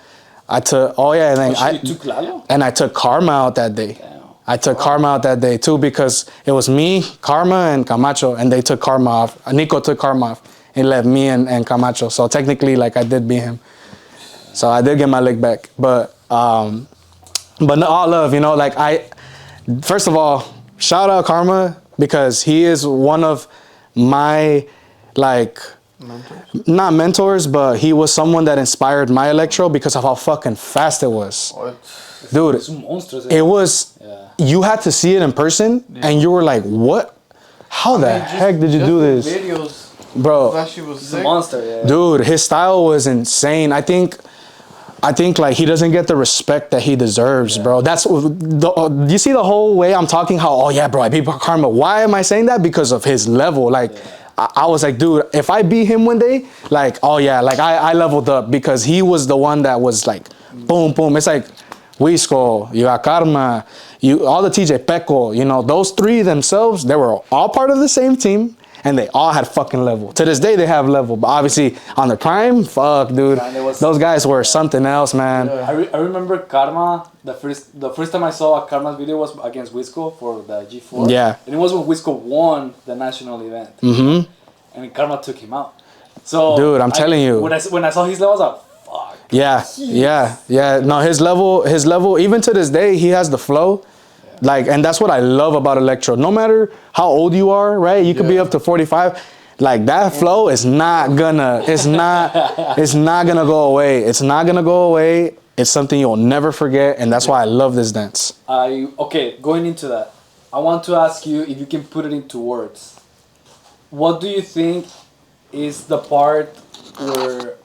Speaker 2: I took
Speaker 1: you took Lalo?
Speaker 2: And I took Karma out that day.
Speaker 1: Damn.
Speaker 2: I took Karma out that day too because it was me, Karma, and Camacho, and they took Karma off. Nico took Karma off. He left me and Camacho. So technically, like I did beat him. So I did get my leg back, but no, all love, you know, like first of all, shout out Karma because he is one of my, like, not mentors, but he was someone that inspired my electro because of how fucking fast it was. Dude, it was, you had to see it in person and you were like, what? How the heck did you do this?
Speaker 3: Videos,
Speaker 2: bro,
Speaker 3: was
Speaker 1: a monster, yeah.
Speaker 2: Dude, his style was insane. I think like he doesn't get the respect that he deserves, bro. That's you see the whole way I'm talking how, oh yeah, bro, I beat Karma. Why am I saying that? Because of his level. Like I was like, dude, if I beat him one day, like, oh yeah, like I leveled up because he was the one that was like, boom, boom. It's like Wisco, you got Karma, all the TJ Pecco, you know, those 3 themselves, they were all part of the same team. And they all had fucking level. To this day, they have level. But obviously, on their prime, fuck, dude. Man, those guys were something else, man.
Speaker 1: I remember Karma, the first time I saw a Karma's video was against Wisco for the G4.
Speaker 2: Yeah.
Speaker 1: And it was when Wisco won the national event.
Speaker 2: Mm-hmm.
Speaker 1: And Karma took him out. So,
Speaker 2: dude, I'm telling you.
Speaker 1: When I saw his level, I was like, fuck.
Speaker 2: Yeah. No, his level, even to this day, he has the flow. Like, and that's what I love about electro. No matter how old you are, right? You could be up to 45. Like that flow is not gonna go away. It's not gonna go away. It's something you'll never forget, and that's why I love this dance.
Speaker 1: Going into that, I want to ask you if you can put it into words. What do you think is the part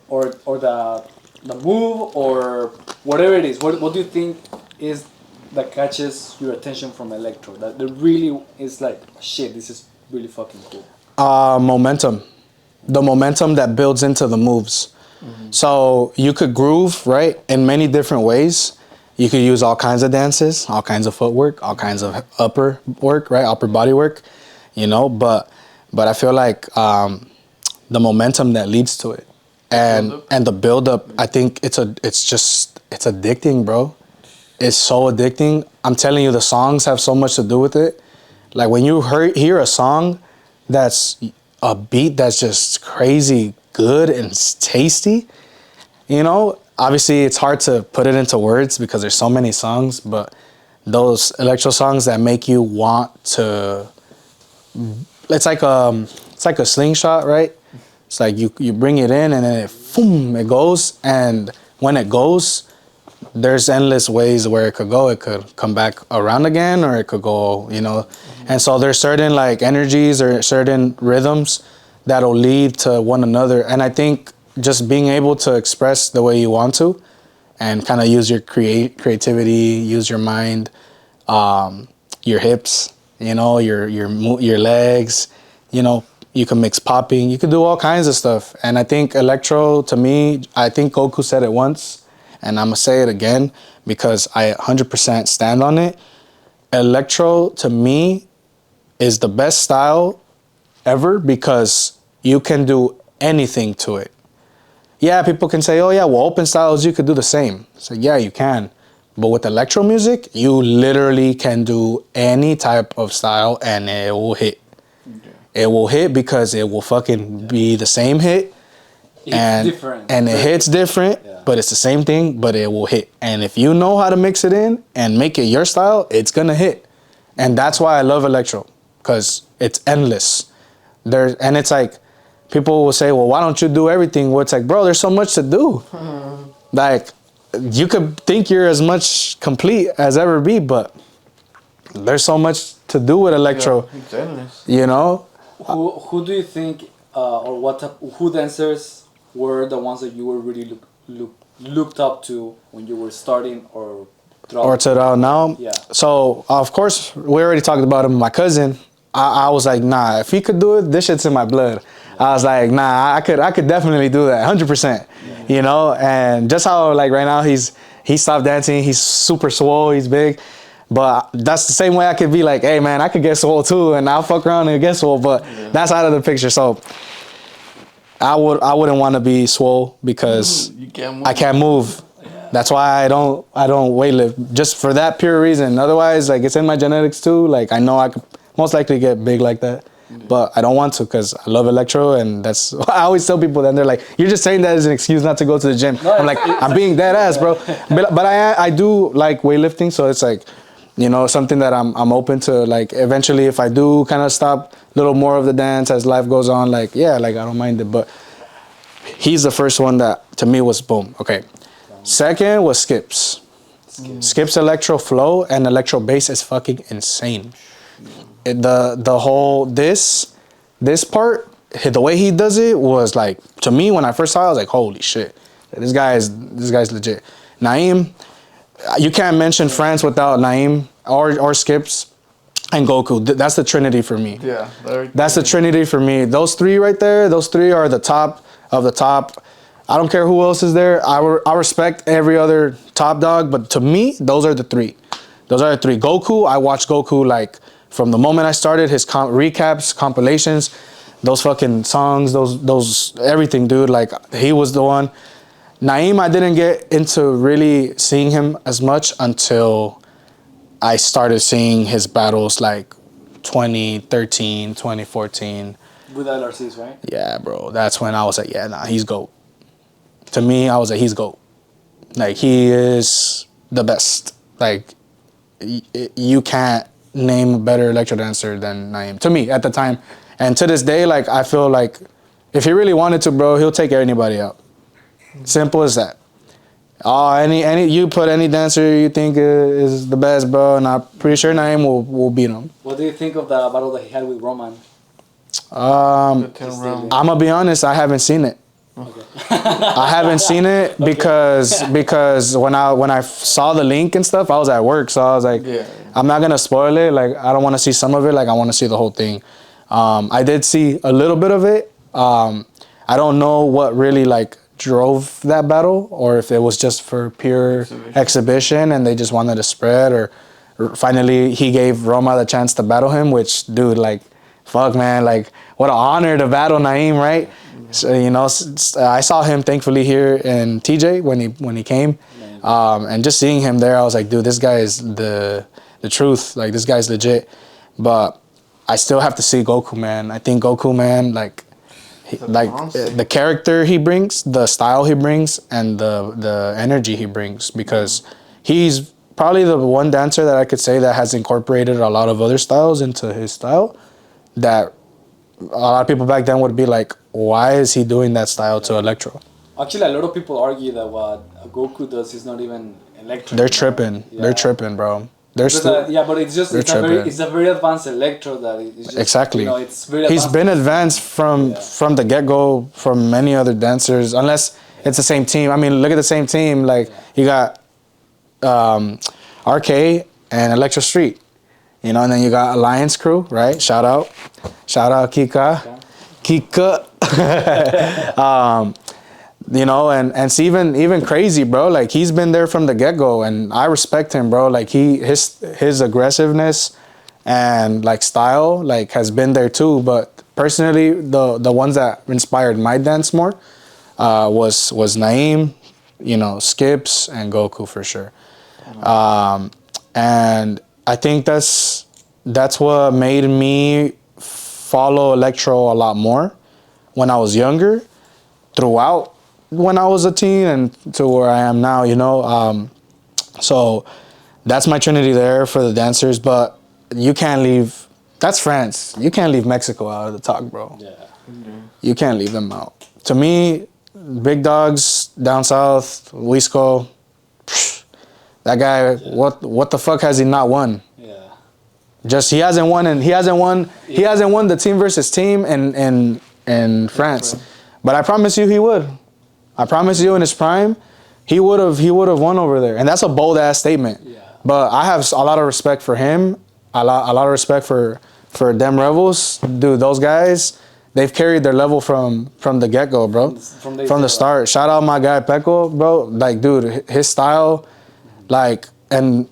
Speaker 1: or the move or whatever it is? What do you think is that catches your attention from electro? That really is like, shit, this is really fucking cool.
Speaker 2: Momentum. The momentum that builds into the moves. Mm-hmm. So you could groove, right, in many different ways. You could use all kinds of dances, all kinds of footwork, all kinds of upper work, right, upper body work, you know, but I feel like the momentum that leads to it and the build up, I think it's addicting, bro. It's so addicting. I'm telling you, the songs have so much to do with it. Like when you hear a song that's a beat that's just crazy good and tasty, you know, obviously it's hard to put it into words because there's so many songs, but those electro songs that make you want to, it's like a slingshot, right? It's like you bring it in and then it goes, and when it goes, there's endless ways where it could go. It could come back around again, or it could go, you know. And so there's certain like energies or certain rhythms that'll lead to one another. And I think just being able to express the way you want to and kind of use your creativity, use your mind, your hips, you know, your legs, you know, you can mix popping, you can do all kinds of stuff. And I think electro, to me, I think Goku said it once, and I'm gonna say it again because I 100% stand on it. Electro, to me, is the best style ever because you can do anything to it. Yeah, people can say, oh yeah, well, open styles, you could do the same. So yeah, you can. But with electro music, you literally can do any type of style and it will hit. it will hit because it will fucking be the same hit.
Speaker 1: It's different.
Speaker 2: And it hits different, but it's the same thing, but it will hit. And if you know how to mix it in and make it your style, it's gonna hit. And that's why I love electro, because it's endless. And it's like, people will say, well, why don't you do everything? Well, it's like, bro, there's so much to do. Like, you could think you're as much complete as ever be, but there's so much to do with electro.
Speaker 3: Yeah, it's endless.
Speaker 2: You know?
Speaker 1: Who do you think, or who dancers were the ones that you were really looked up to when you were starting or throughout?
Speaker 2: Now?
Speaker 1: Yeah.
Speaker 2: So, of course, we already talked about him. My cousin, I was like, nah, if he could do it, this shit's in my blood. I was like, nah, I could definitely do that, 100%. You know, and just how like right now he stopped dancing, he's super swole, he's big, but that's the same way I could be like, hey man, I could get swole too, and I'll fuck around and get swole, but that's out of the picture. So I wouldn't want to be swole because I can't move. That's why I don't weightlift, just for that pure reason. Otherwise, like, it's in my genetics too. Like, I know I could most likely get big like that. But I don't want to because I love electro, and that's I always tell people. Then they're like, "You're just saying that as an excuse not to go to the gym." I'm like, "I'm being dead ass, bro." But I do like weightlifting, so it's like, you know, something that I'm open to. Like, eventually, if I do kind of stop a little more of the dance as life goes on, like, yeah, like, I don't mind it. But he's the first one that to me was boom. Okay, second was Skips. Skips electro flow and electro bass is fucking insane. The whole this part, the way he does it was like, to me when I first saw it, I was like, holy shit, this guy's legit. Naeem, you can't mention France without Naeem or Skips and Goku. That's the trinity for me.
Speaker 3: Yeah,
Speaker 2: that's the trinity for me. Those three right there, those three are the top of the top. I don't care who else is there. I respect every other top dog, but to me, those are the three. Those are the three. Goku, I watched Goku like from the moment I started, his recaps, compilations, those fucking songs, those everything, dude. Like, he was the one. Naeem, I didn't get into really seeing him as much until I started seeing his battles like 2013, 2014.
Speaker 1: With LRCs, right?
Speaker 2: Yeah, bro. That's when I was like, yeah, nah, he's GOAT. To me, I was like, he's GOAT. Like, he is the best. Like, you can't name a better electro dancer than Naeem, to me at the time. And to this day, like, I feel like if he really wanted to, bro, he'll take anybody out. Simple as that. Any you put any dancer you think is the best, bro, and I'm pretty sure Naeem will beat him.
Speaker 1: What do you think of the battle that he had with Roman?
Speaker 2: I'm gonna be honest, I haven't seen it. Okay. I haven't seen it because when I saw the link and stuff, I was at work, so I was like, I'm not gonna spoil it. Like, I don't want to see some of it. Like, I want to see the whole thing. I did see a little bit of it. I don't know what really like drove that battle, or if it was just for pure exhibition and they just wanted to spread, or finally he gave Roma the chance to battle him. Which, dude, like, fuck, man, like, what an honor to battle Naeem, right? So, you know, I saw him thankfully here in TJ when he came, and just seeing him there, I was like, dude, this guy is the truth. Like, this guy's legit. But I still have to see Goku, man. I think Goku, man, like, the character he brings, the style he brings, and the energy he brings, because he's probably the one dancer that I could say that has incorporated a lot of other styles into his style, that a lot of people back then would be like, why is he doing that style to electro?
Speaker 1: Actually, a lot of people argue that what Goku does is not even electro.
Speaker 2: They're tripping. Yeah. They're tripping, bro. But
Speaker 1: it's just it's a very advanced electro that is just,
Speaker 2: exactly.
Speaker 1: You know, it's very advanced.
Speaker 2: He's been advanced from the get-go from many other dancers, unless it's the same team. I mean, look at the same team. Like, you got RK and Electro Street, you know, and then you got Alliance Crew, right? Shout out Kika. You know, and it's even crazy, bro. Like, he's been there from the get-go, and I respect him, bro. Like, his aggressiveness and like style like has been there too. But personally, the ones that inspired my dance more was Naeem, you know, Skips, and Goku for sure. And I think that's what made me follow electro a lot more when I was younger, throughout when I was a teen, and to where I am now. So that's my trinity there for the dancers. But you can't leave. That's France. You can't leave Mexico out of the talk, bro.
Speaker 1: Yeah.
Speaker 2: You can't leave them out. To me, big dogs down south, Wisco, that guy. What the fuck has he not won?
Speaker 1: Yeah.
Speaker 2: Just he hasn't won, and he hasn't won the team versus team in France. But I promise you, he would. I promise you, in his prime, he would have won over there, and that's a bold ass statement.
Speaker 1: Yeah.
Speaker 2: But I have a lot of respect for him. A lot of respect for them Rebels, dude. Those guys, they've carried their level from the get go, bro. From the start. Shout out my guy Pecco, bro. Like, dude, his style, like, and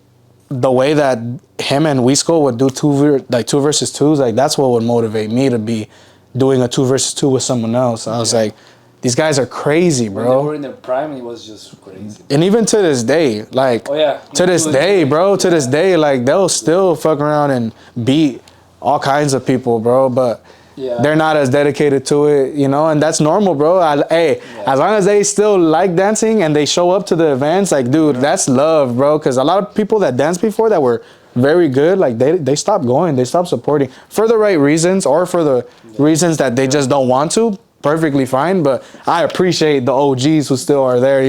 Speaker 2: the way that him and Wisco would do two versus twos, like, that's what would motivate me to be doing a 2 versus 2 with someone else. I was like, these guys are crazy, bro.
Speaker 1: When they were in their prime, it was just crazy.
Speaker 2: And even to this day, like, to this day, bro, to this day, like, they'll still fuck around and beat all kinds of people, bro. But they're not as dedicated to it, and that's normal, bro. As long as they still like dancing and they show up to the events, like, dude, that's love, bro. Because a lot of people that danced before that were very good, like, they stopped going, they stopped supporting for the right reasons or for the reasons that they just don't want to. Perfectly fine, but I appreciate the OGs who still are there,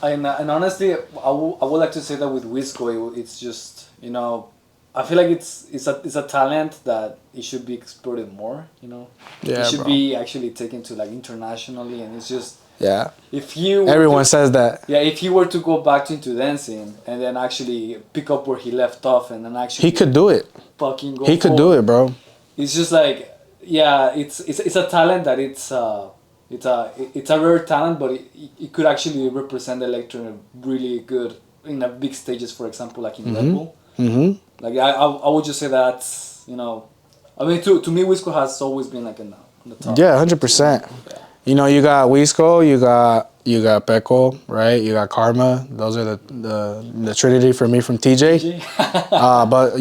Speaker 1: And honestly, I would like to say that with Wisco, it's just, I feel like it's a talent that it should be explored more,
Speaker 2: Yeah,
Speaker 1: it should be actually taken to, like, internationally, and it's just,
Speaker 2: if everyone says that,
Speaker 1: if he were to go back into dancing and then actually pick up where he left off and then actually
Speaker 2: he could do it.
Speaker 1: Fucking go.
Speaker 2: He could do it, bro.
Speaker 1: It's just like, it's a talent that it's a rare talent, but it could actually represent electro really good in the big stages, for example, like in Red Bull. Mm-hmm. Like I would just say that's I mean, to me, Wisco has always been like on the top.
Speaker 2: Yeah, 100%. You got Wisco, you got Pecco, right? You got Karma. Those are the trinity for me from TJ. But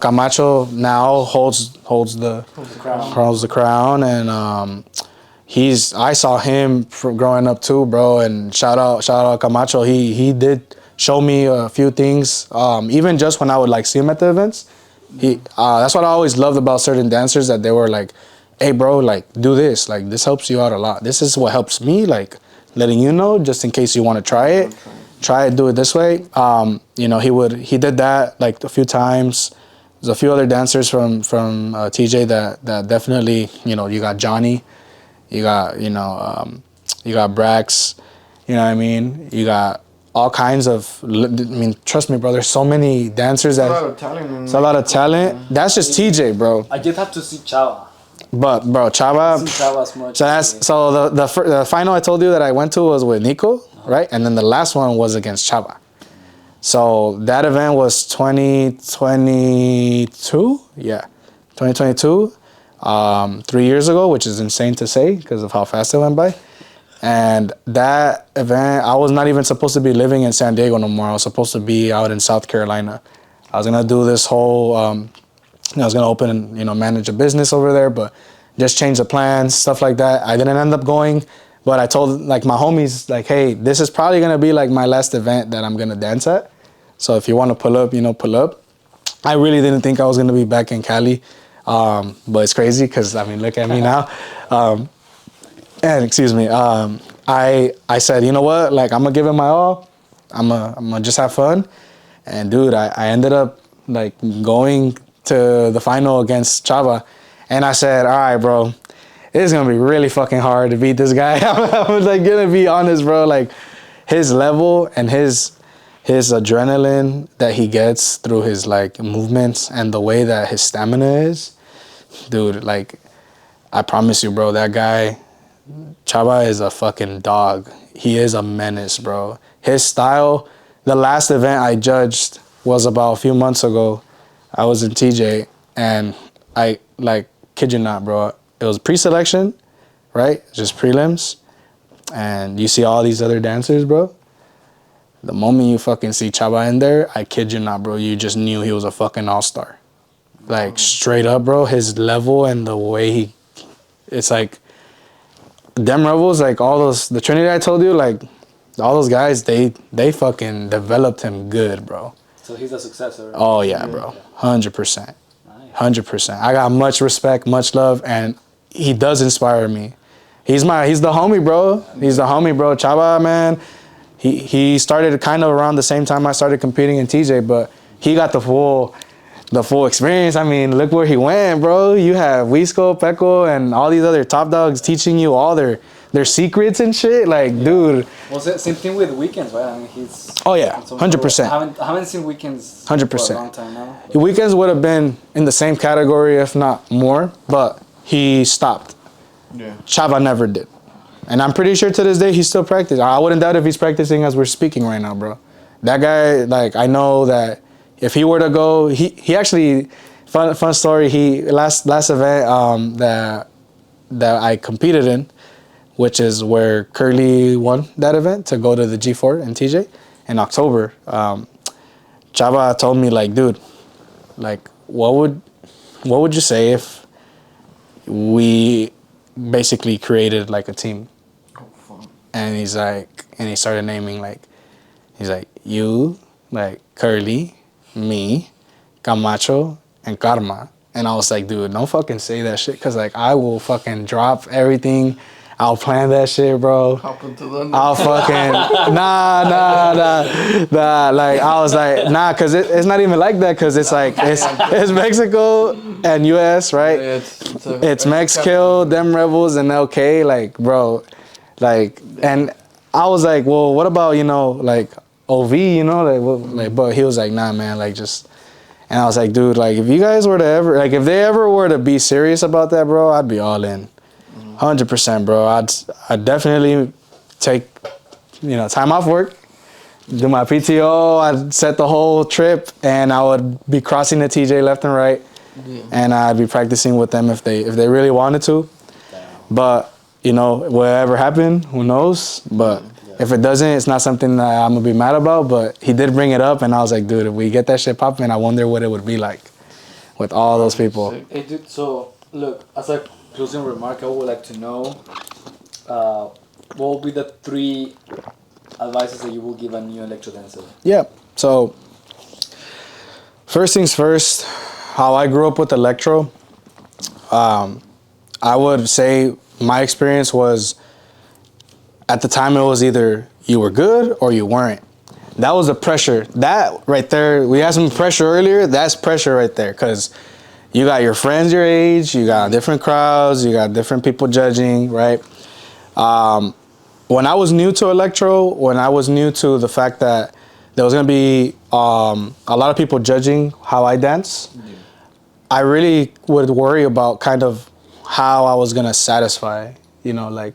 Speaker 2: Camacho now holds the crown, and I saw him from growing up too, bro. And shout out Camacho. He did show me a few things. Even just when I would, like, see him at the events, that's what I always loved about certain dancers, that they were like, hey, bro, like, do this. Like, this helps you out a lot. This is what helps me, like, letting you know, just in case you want to try it. Do it this way. He did that, like, a few times. There's a few other dancers from TJ that definitely, you got Johnny. You got, you got Brax. You know what I mean? You got all kinds of, trust me, bro, there's so many dancers that... It's a lot of talent. That's just TJ, bro.
Speaker 1: I just have to see Chava.
Speaker 2: But bro, Chava. So the final I told you that I went to was with Nico, right? And then the last one was against Chava. So that event was 2022. Yeah, 2022. 3 years ago, which is insane to say because of how fast it went by. And that event, I was not even supposed to be living in San Diego no more. I was supposed to be out in South Carolina. I was gonna do this whole. I was gonna open and manage a business over there, but just change the plans, stuff like that. I didn't end up going, but I told, like, my homies, like, hey, this is probably gonna be like my last event that I'm gonna dance at. So if you want to pull up, pull up. I really didn't think I was gonna be back in Cali, but it's crazy because look at me now. And excuse me, I said, you know what, like, I'm gonna give it my all. I'm gonna just have fun, and dude, I ended up, like, going to the final against Chava, and I said, all right, bro, it's gonna be really fucking hard to beat this guy. I'm like, gonna be honest, bro, like, his level and his adrenaline that he gets through his, like, movements and the way that his stamina is, dude, like, I promise you, bro, that guy, Chava, is a fucking dog. He is a menace, bro. His style, the last event I judged was about a few months ago. I was in TJ, and I, like, kid you not, bro, it was pre-selection, right? Just prelims. And you see all these other dancers, bro. The moment you fucking see Chava in there, I kid you not, bro, you just knew he was a fucking all-star. like straight up, bro. His level and the way it's like them rebels, like all those the Trinity I told you, like all those guys, they fucking developed him good, bro.
Speaker 1: So he's a successor.
Speaker 2: Oh yeah, bro, 100%, 100%. I got much respect, much love, and he does inspire me. He's the homie, bro. He's the homie, bro. Chava, man. He started kind of around the same time I started competing in TJ, but he got the full experience. I mean, look where he went, bro. You have Wisco, Peko, and all these other top dogs teaching you all their secrets and shit. Like, dude.
Speaker 1: Well, same thing with Weekends, right? I mean, he's.
Speaker 2: Oh yeah, 100%.
Speaker 1: I haven't seen Weekends
Speaker 2: 100%.
Speaker 1: for a long time now.
Speaker 2: Weekends would have been in the same category, if not more, but he stopped.
Speaker 3: Yeah.
Speaker 2: Chava never did. And I'm pretty sure to this day he's still practicing. I wouldn't doubt if he's practicing as we're speaking right now, bro. That guy, like, I know that if he were to go, he actually, fun story, he last event that I competed in, which is where Curly won that event to go to the G4 and TJ in October. Chava told me, like, dude, like, what would you say if we basically created like a team? And he's like, and he started naming, like, he's like, you, like, Curly, me, Camacho, and Karma. And I was like, dude, don't fucking say that shit, because, like, I will fucking drop everything. I'll plan that shit, bro.
Speaker 3: Hop into the
Speaker 2: I'll fucking, nah. Like, I was like, nah, because it's not even like that, because it's like, it's Mexico and U.S., right? It's Mexico, them rebels, and LK, like, bro. Like, and I was like, well, what about, you know, like, OV, you know, like, well, like, but he was like, nah, man, like, just, and I was like, dude, like, if you guys were to ever, like, if they ever were to be serious about that, bro, I'd be all in. 100%, bro. I'd definitely take, you know, time off work, do my PTO, I'd set the whole trip, and I would be crossing the TJ left and right, and I'd be practicing with them if they really wanted to. But, you know, whatever happened, who knows? But if it doesn't, it's not something that I'm gonna be mad about. But he did bring it up, and I was like, dude, if we get that shit popping, I wonder what it would be like with all those people.
Speaker 1: Hey, dude, so, look, as a closing remark, I would like to know what will be the 3 advices that you will give a new electro dancer?
Speaker 2: Yeah, so first things first, how I grew up with electro, I would say my experience was, at the time it was either you were good or you weren't. That was the pressure. That right there, we had some pressure earlier, that's pressure right there, because you got your friends your age, you got different crowds, you got different people judging, right? When I was new to electro, when I was new to the fact that there was gonna be a lot of people judging how I dance, I really would worry about kind of how I was gonna satisfy, you know, like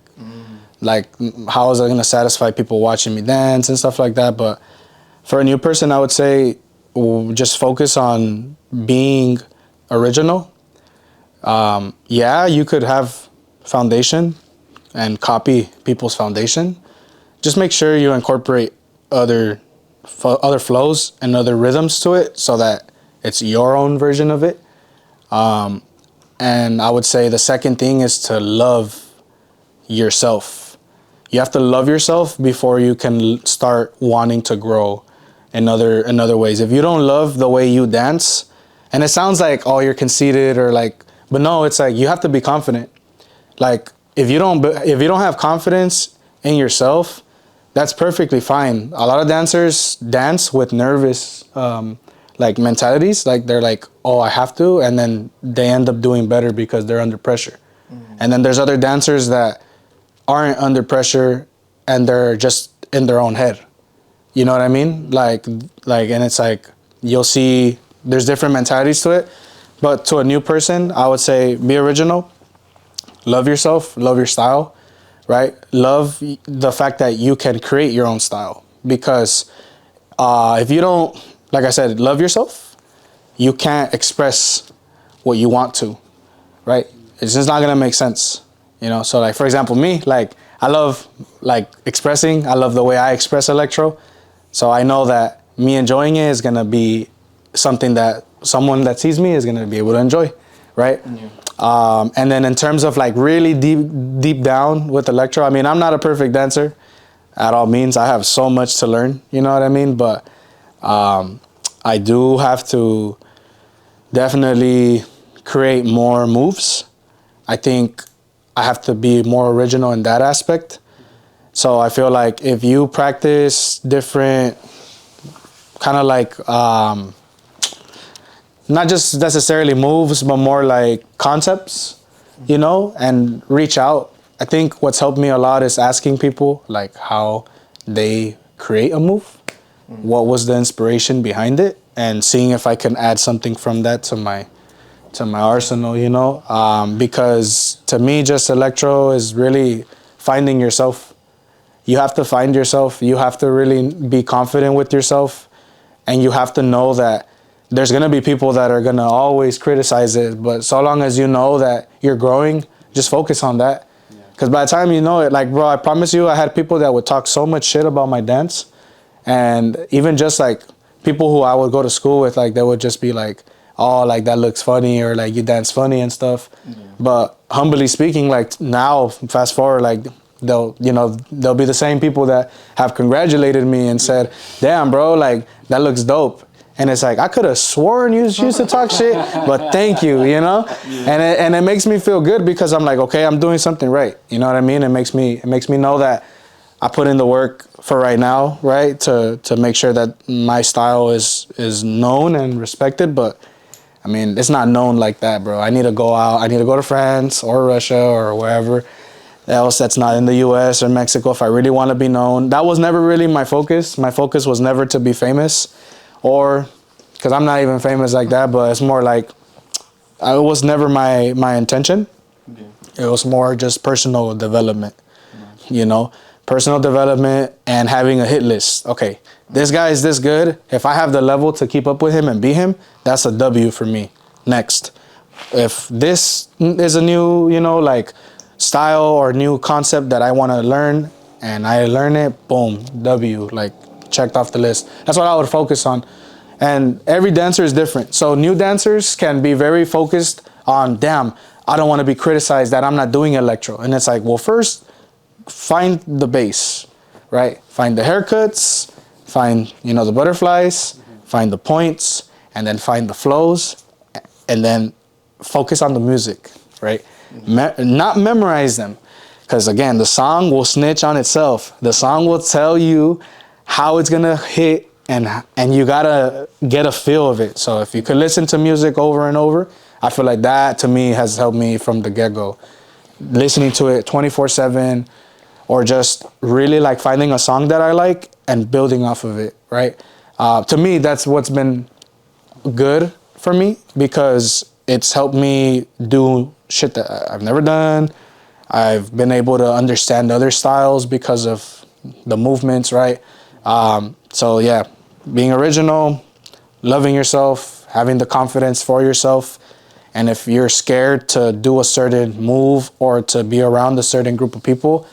Speaker 2: how was I gonna satisfy people watching me dance and stuff like that. But for a new person, I would say just focus on being original. Yeah, you could have foundation and copy people's foundation. Just make sure you incorporate other flows and other rhythms to it so that it's your own version of it. And I would say the second thing is to love yourself. You have to love yourself before you can start wanting to grow in other ways. If you don't love the way you dance, and it sounds like, oh, you're conceited or like, but no, it's like you have to be confident. Like if you don't have confidence in yourself, that's perfectly fine. A lot of dancers dance with nervous like mentalities, like they're like, oh, I have to, and then they end up doing better because they're under pressure. And then there's other dancers that aren't under pressure and they're just in their own head. You know what I mean? Like, and it's like, you'll see there's different mentalities to it. But to a new person, I would say be original, love yourself, love your style, right? Love the fact that you can create your own style. Because if you don't, like I said, love yourself, you can't express what you want to, right? It's just not gonna make sense, you know? So like, for example, me, like, I love like expressing, I love the way I express electro. So I know that me enjoying it is gonna be something that someone that sees me is gonna be able to enjoy, right?
Speaker 3: Yeah.
Speaker 2: And then in terms of like really deep down with electro, I mean, I'm not a perfect dancer at all means. I have so much to learn, you know what I mean? But I do have to definitely create more moves. I think I have to be more original in that aspect. So I feel like if you practice different kind of like not just necessarily moves, but more like concepts, you know, and reach out. I think what's helped me a lot is asking people like how they create a move, what was the inspiration behind it, and seeing if I can add something from that to my arsenal, you know, because to me, just electro is really finding yourself. You have to find yourself. You have to really be confident with yourself, and you have to know that there's gonna be people that are gonna always criticize it. But so long as you know that you're growing, just focus on that. Because by the time you know it, like, bro, I promise you, I had people that would talk so much shit about my dance, and even just like people who I would go to school with, like they would just be like, oh, like that looks funny, or like you dance funny and stuff. But humbly speaking, like now, fast forward, like they'll be the same people that have congratulated me and said, damn, bro, like that looks dope. And it's like, I could have sworn you used to talk shit, but thank you, you know? And it makes me feel good because I'm like, okay, I'm doing something right. You know what I mean? It makes me know that I put in the work for right now, right? To make sure that my style is known and respected. But I mean, it's not known like that, bro. I need to go out. I need to go to France or Russia or wherever else that's not in the US or Mexico if I really want to be known. That was never really my focus. My focus was never to be famous, or because I'm not even famous like that, but it's more like it was never my intention. It was more just personal development, you know, personal development and having a hit list. Okay, this guy is this good. If I have the level to keep up with him and beat him, that's a W for me. Next, if this is a new, you know, like style or new concept that I want to learn and I learn it, boom, W, like checked off the list. That's what I would focus on. And every dancer is different. So new dancers can be very focused on, damn, I don't want to be criticized that I'm not doing electro. And it's like, well, first find the base, right? Find the haircuts, find, you know, the butterflies, find the points, and then find the flows, and then focus on the music, right? Not memorize them, because again, the song will snitch on itself. The song will tell you how it's gonna hit, and you gotta get a feel of it. So if you could listen to music over and over, I feel like that to me has helped me from the get-go. Listening to it 24/7, or just really like finding a song that I like and building off of it, right? To me, that's what's been good for me, because it's helped me do shit that I've never done. I've been able to understand other styles because of the movements, right? So yeah, being original, loving yourself, having the confidence for yourself. And if you're scared to do a certain move or to be around a certain group of people,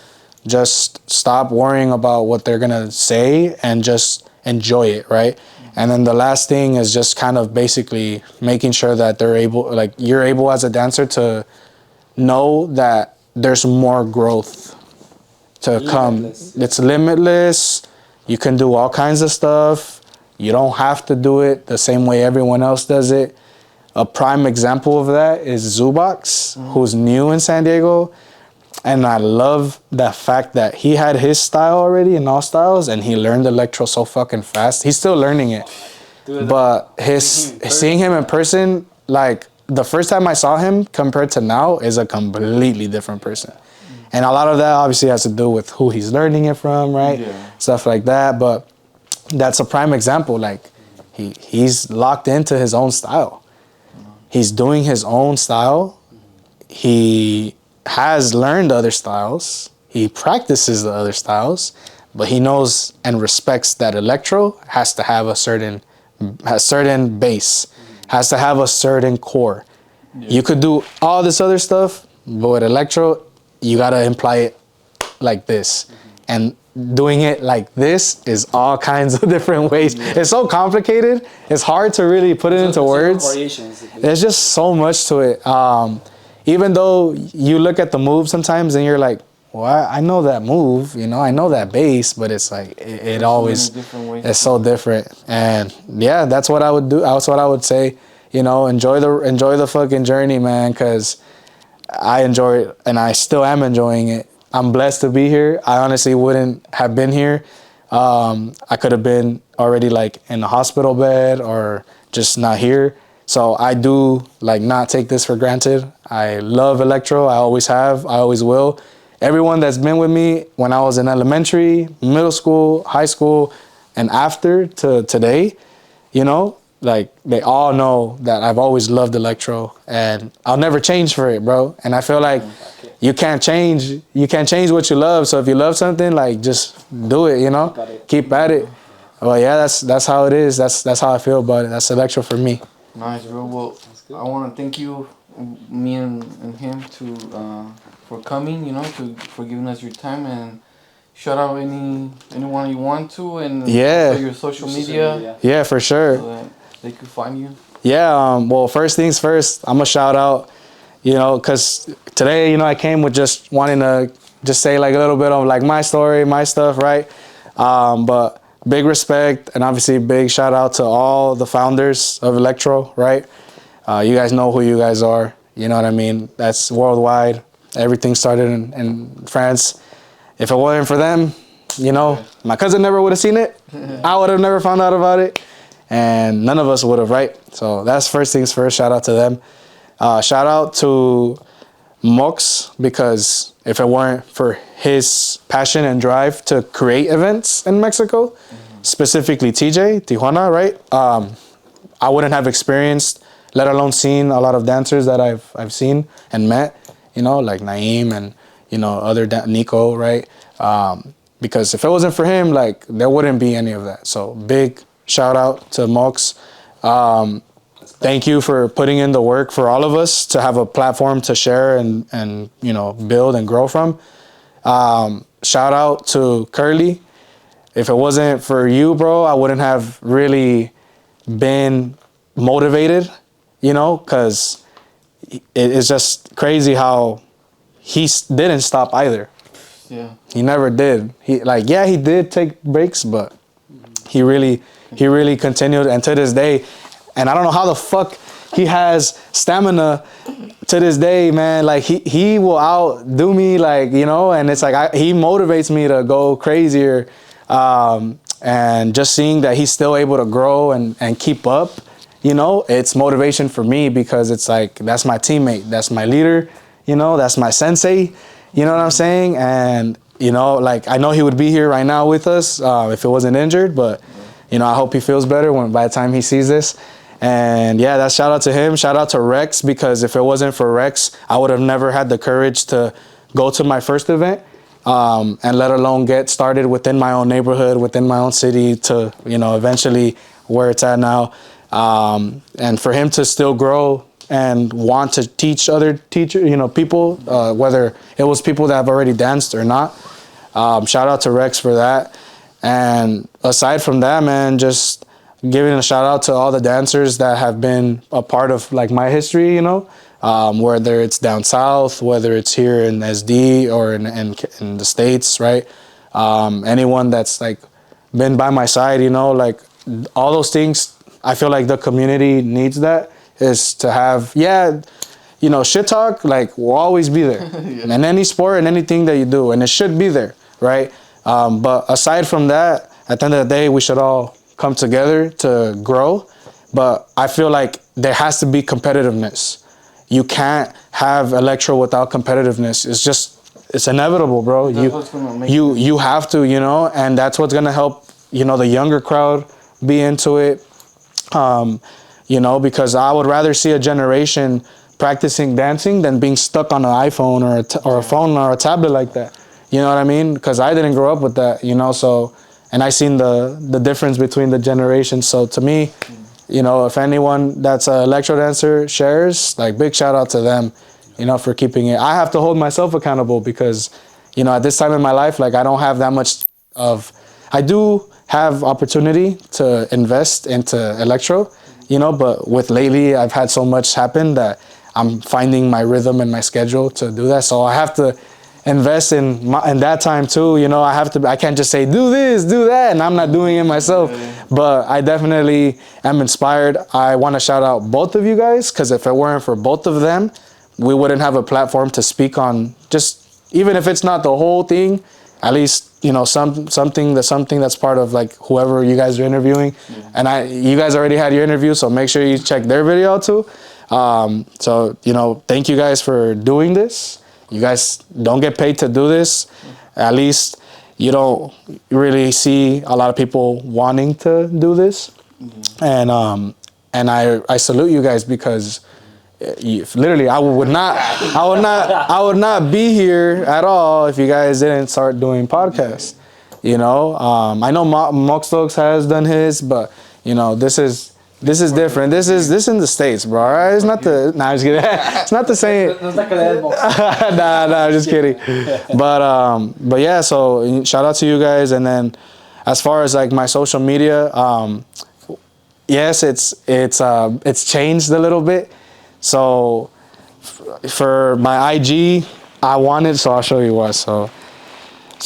Speaker 2: just stop worrying about what they're gonna say and just enjoy it, right? And then the last thing is just kind of basically making sure that they're able, like you're able as a dancer to know that there's more growth to come. It's limitless. You can do all kinds of stuff. You don't have to do it the same way everyone else does it. A prime example of that is Zubox, who's new in San Diego. And I love the fact that he had his style already in all styles, and he learned electro so fucking fast. He's still learning it. Dude, but seeing him in person, like the first time I saw him compared to now, is a completely different person. And a lot of that obviously has to do with who he's learning it from, right? Yeah. Stuff like that. But that's a prime example. Like he's locked into his own style. He's doing his own style. He has learned other styles. He practices the other styles, but he knows and respects that electro has to have a certain base, has to have a certain core. Yeah. You could do all this other stuff, but with electro, you gotta imply it like this. And doing it like this is all kinds of different ways. It's so complicated. It's hard to really put it into words. There's just so much to it. Even though you look at the move sometimes and you're like, well, I know that move, you know, I know that bass, but it's like it always it's so different. And yeah, that's what I would do. That's what I would say. You know, enjoy the fucking journey, man, because I enjoy it and I still am enjoying it. I'm blessed to be here. I honestly wouldn't have been here. I could have been already like in the hospital bed or just not here. So I do like not take this for granted. I love electro. I always have. I always will. Everyone that's been with me when I was in elementary, middle school, high school, and after to today, you know, like they all know that I've always loved electro and I'll never change for it, bro. And I feel like you can't change what you love. So if you love something, like just do it, you know, keep at it. Well, yeah, that's how it is. That's how I feel about it. That's electro for me.
Speaker 3: Nice, bro. Well, I want to thank you, me and him, for coming. You know, for giving us your time and shout out anyone you want to and your social media.
Speaker 2: Yeah, for sure.
Speaker 3: So that they could find you.
Speaker 2: Yeah. Well, first things first. I'm gonna shout out. You know, cause today, you know, I came with just wanting to just say like a little bit of like my story, my stuff, right? But big respect and obviously big shout out to all the founders of Electro, right? You guys know who you guys are. You know what I mean? That's worldwide. Everything started in France. If it wasn't for them, you know, my cousin never would have seen it. I would have never found out about it. And none of us would have, right? So that's first things first. Shout out to them. Shout out to Mox, because if it weren't for his passion and drive to create events in Mexico, specifically Tijuana, right? I wouldn't have experienced, let alone seen a lot of dancers that I've seen and met, you know, like Naeem and, you know, Nico, right? Because if it wasn't for him, like there wouldn't be any of that. So big shout out to Mox. Thank you for putting in the work for all of us to have a platform to share and you know, build and grow from. Shout out to Curly. If it wasn't for you, bro, I wouldn't have really been motivated, you know, because it's just crazy how he didn't stop either.
Speaker 3: Yeah.
Speaker 2: He never did. He did take breaks, but he really continued, and to this day. And I don't know how the fuck he has stamina to this day, man. Like he will outdo me, like, you know, and it's like he motivates me to go crazier. And just seeing that he's still able to grow and keep up, you know, it's motivation for me, because it's like, that's my teammate, that's my leader, you know, that's my sensei, you know what I'm saying? And, you know, like, I know he would be here right now with us if it wasn't injured, but, you know, I hope he feels better by the time he sees this. And yeah, that's shout out to him. Shout out to Rex, because if it wasn't for Rex, I would have never had the courage to go to my first event, and let alone get started within my own neighborhood, within my own city, to, you know, eventually where it's at now. And for him to still grow and want to teach other people, whether it was people that have already danced or not. Shout out to Rex for that. And aside from that, man, just giving a shout out to all the dancers that have been a part of like my history, you know, whether it's down south, whether it's here in SD or in the States, right? Anyone that's like been by my side, you know, like all those things, I feel like the community needs that, is to have, you know, shit talk, like, will always be there in any sport and anything that you do, and it should be there, right? But aside from that, at the end of the day, we should all come together to grow. But I feel like there has to be competitiveness. You can't have electro without competitiveness. It's inevitable, bro. You have to, you know, and that's what's gonna help, you know, the younger crowd be into it. You know, because I would rather see a generation practicing dancing than being stuck on an iPhone or a phone or a tablet like that. You know what I mean? Because I didn't grow up with that, you know, so, and I seen the difference between the generations. So to me, you know, if anyone that's an electro dancer shares, like, big shout out to them, you know, for keeping it. I have to hold myself accountable because, you know, at this time in my life, like, I don't have that much I do have opportunity to invest into electro, you know, but with lately I've had so much happen that I'm finding my rhythm and my schedule to do that. So I have to invest in that time too, you know. I can't just say do this, do that, and I'm not doing it myself. But I definitely am inspired. I want to shout out both of you guys, because if it weren't for both of them, we wouldn't have a platform to speak on, just even if it's not the whole thing, at least, you know, something that's part of like whoever you guys are interviewing. And you guys already had your interview, so make sure you check their video out too. So, you know, thank you guys for doing this. You guys don't get paid to do this. At least you don't really see a lot of people wanting to do this. And I salute you guys, because literally I would not be here at all if you guys didn't start doing podcasts. You know, I know ArmTalx has done his, but you know, this is different. This in the States, bro. All right? It's not the. Nah, I'm just kidding. It's not the same. Nah, I'm just kidding. But yeah. So shout out to you guys. And then, as far as like my social media, yes, it's changed a little bit. So for my IG, I wanted. So I'll show you what. So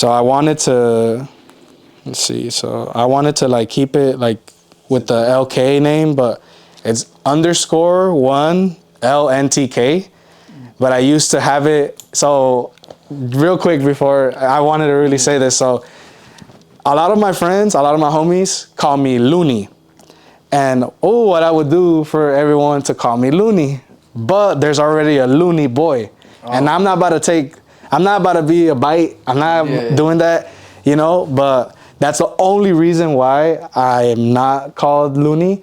Speaker 2: I wanted to. Let's see. So I wanted to like keep it like with the LK name, but it's _1 LNTK. But I used to have it. So real quick before, I wanted to really say this. So a lot of my friends, a lot of my homies call me Looney. And what I would do for everyone to call me Looney. But there's already a Looney boy. And I'm not about to be a bite. I'm not doing that, you know, but that's the only reason why I am not called Looney.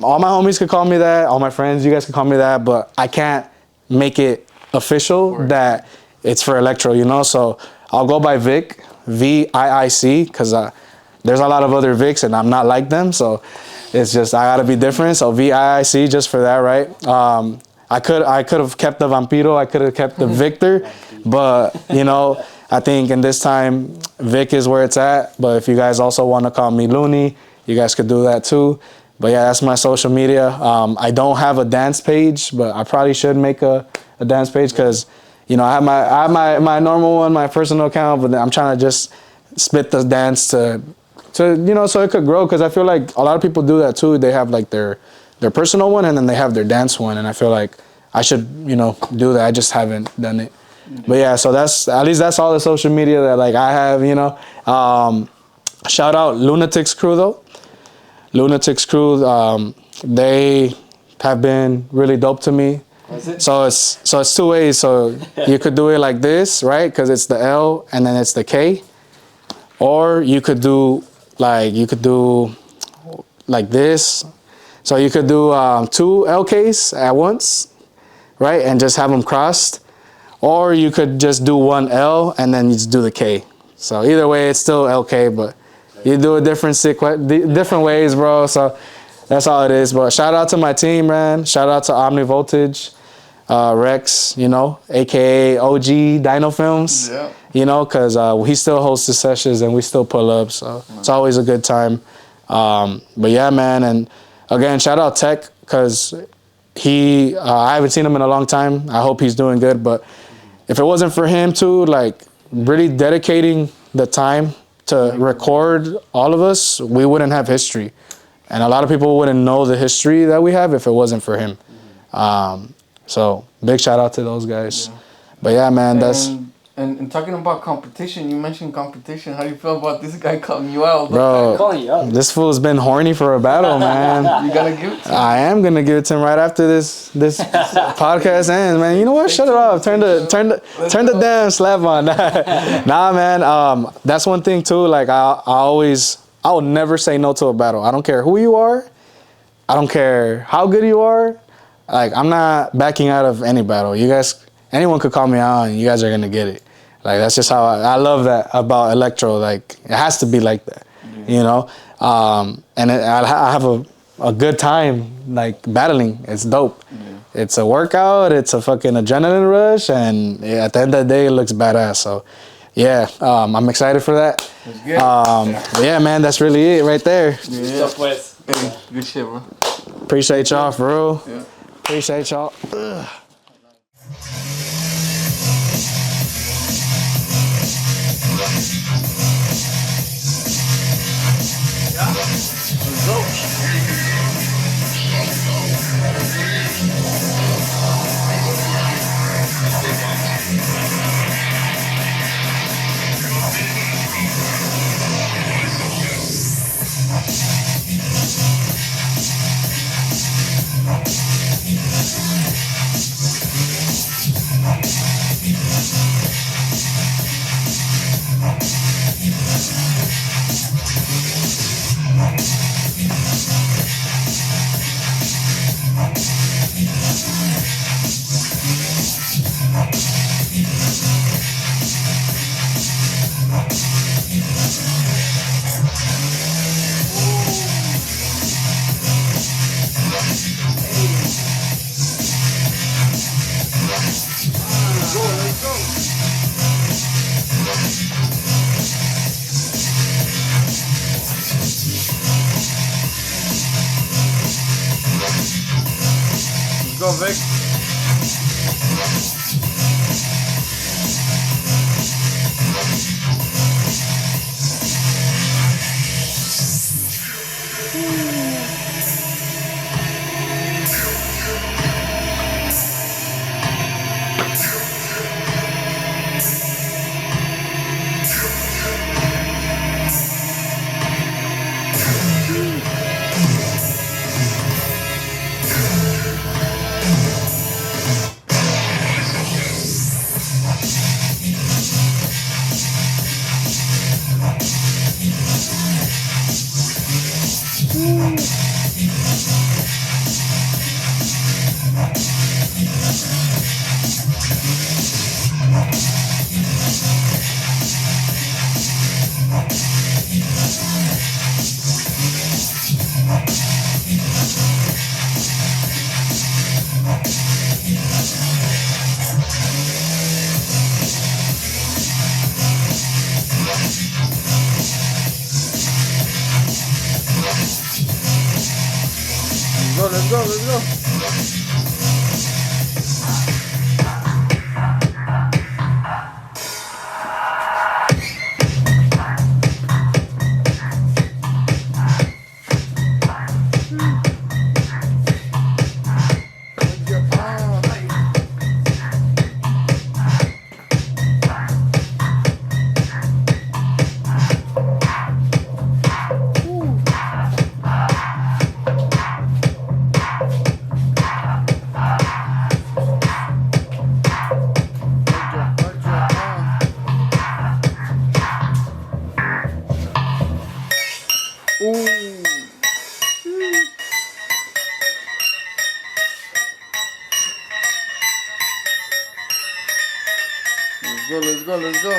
Speaker 2: All my homies could call me that. All my friends, you guys can call me that. But I can't make it official that it's for electro, you know. So I'll go by Viic, Viic, because there's a lot of other Vics and I'm not like them. So it's just, I gotta be different. So Viic just for that, right? I could have kept the Vampiro. I could have kept the Victor. But, you know, I think in this time, Vic is where it's at. But if you guys also want to call me Looney, you guys could do that too. But yeah, that's my social media. I don't have a dance page, but I probably should make a dance page, because, you know, I have my normal one, my personal account, but I'm trying to just spit the dance to you know, so it could grow, because I feel like a lot of people do that too. They have like their personal one, and then they have their dance one, and I feel like I should, you know, do that. I just haven't done it. But yeah, so that's all the social media that like I have, you know. Shout out Lunatics Crew though. Lunatics Crew, they have been really dope to me. So it's two ways. So you could do it like this, right? Because it's the L and then it's the K. Or you could do like this. So you could do 2 LKs at once, right? And just have them crossed. Or you could just do 1 L and then you just do the K. So either way, it's still LK, but you do it different ways, bro. So that's all it is. But shout out to my team, man. Shout out to Omni Voltage, Rex, you know, aka OG Dino Films. Yeah. You know, because he still hosts the sessions and we still pull up. So it's always a good time. But yeah, man. And again, shout out Tech, because I haven't seen him in a long time. I hope he's doing good. But if it wasn't for him too, like really dedicating the time to record all of us, we wouldn't have history. And a lot of people wouldn't know the history that we have if it wasn't for him. So big shout out to those guys. Yeah. But yeah, man,
Speaker 3: And talking about competition, you mentioned competition. How do you feel about this guy calling you out?
Speaker 2: Bro, calling you out. This fool's been horny for a battle, man.
Speaker 3: You gonna give it to him?
Speaker 2: I am gonna give it to him right after this podcast ends, man. You know what? Shut it off. Turn the damn slap on. Nah, man. That's one thing too. Like I will never say no to a battle. I don't care who you are. I don't care how good you are. Like I'm not backing out of any battle. You guys, anyone could call me out, and you guys are gonna get it. Like that's just how I love that about electro. Like it has to be like that, you know. And I have a good time like battling. It's dope. Yeah. It's a workout. It's a fucking adrenaline rush, and at the end of the day, it looks badass. So, yeah, I'm excited for that.
Speaker 3: That's good.
Speaker 2: But yeah, man, that's really it right there.
Speaker 3: Yeah.
Speaker 1: So pues.
Speaker 3: Hey, good shit, bro.
Speaker 2: Appreciate y'all, bro.
Speaker 3: Yeah.
Speaker 2: Appreciate y'all.
Speaker 3: Let's go. Let's go, Vic. Let's go, let's go. Let's go, let's go. Let's go.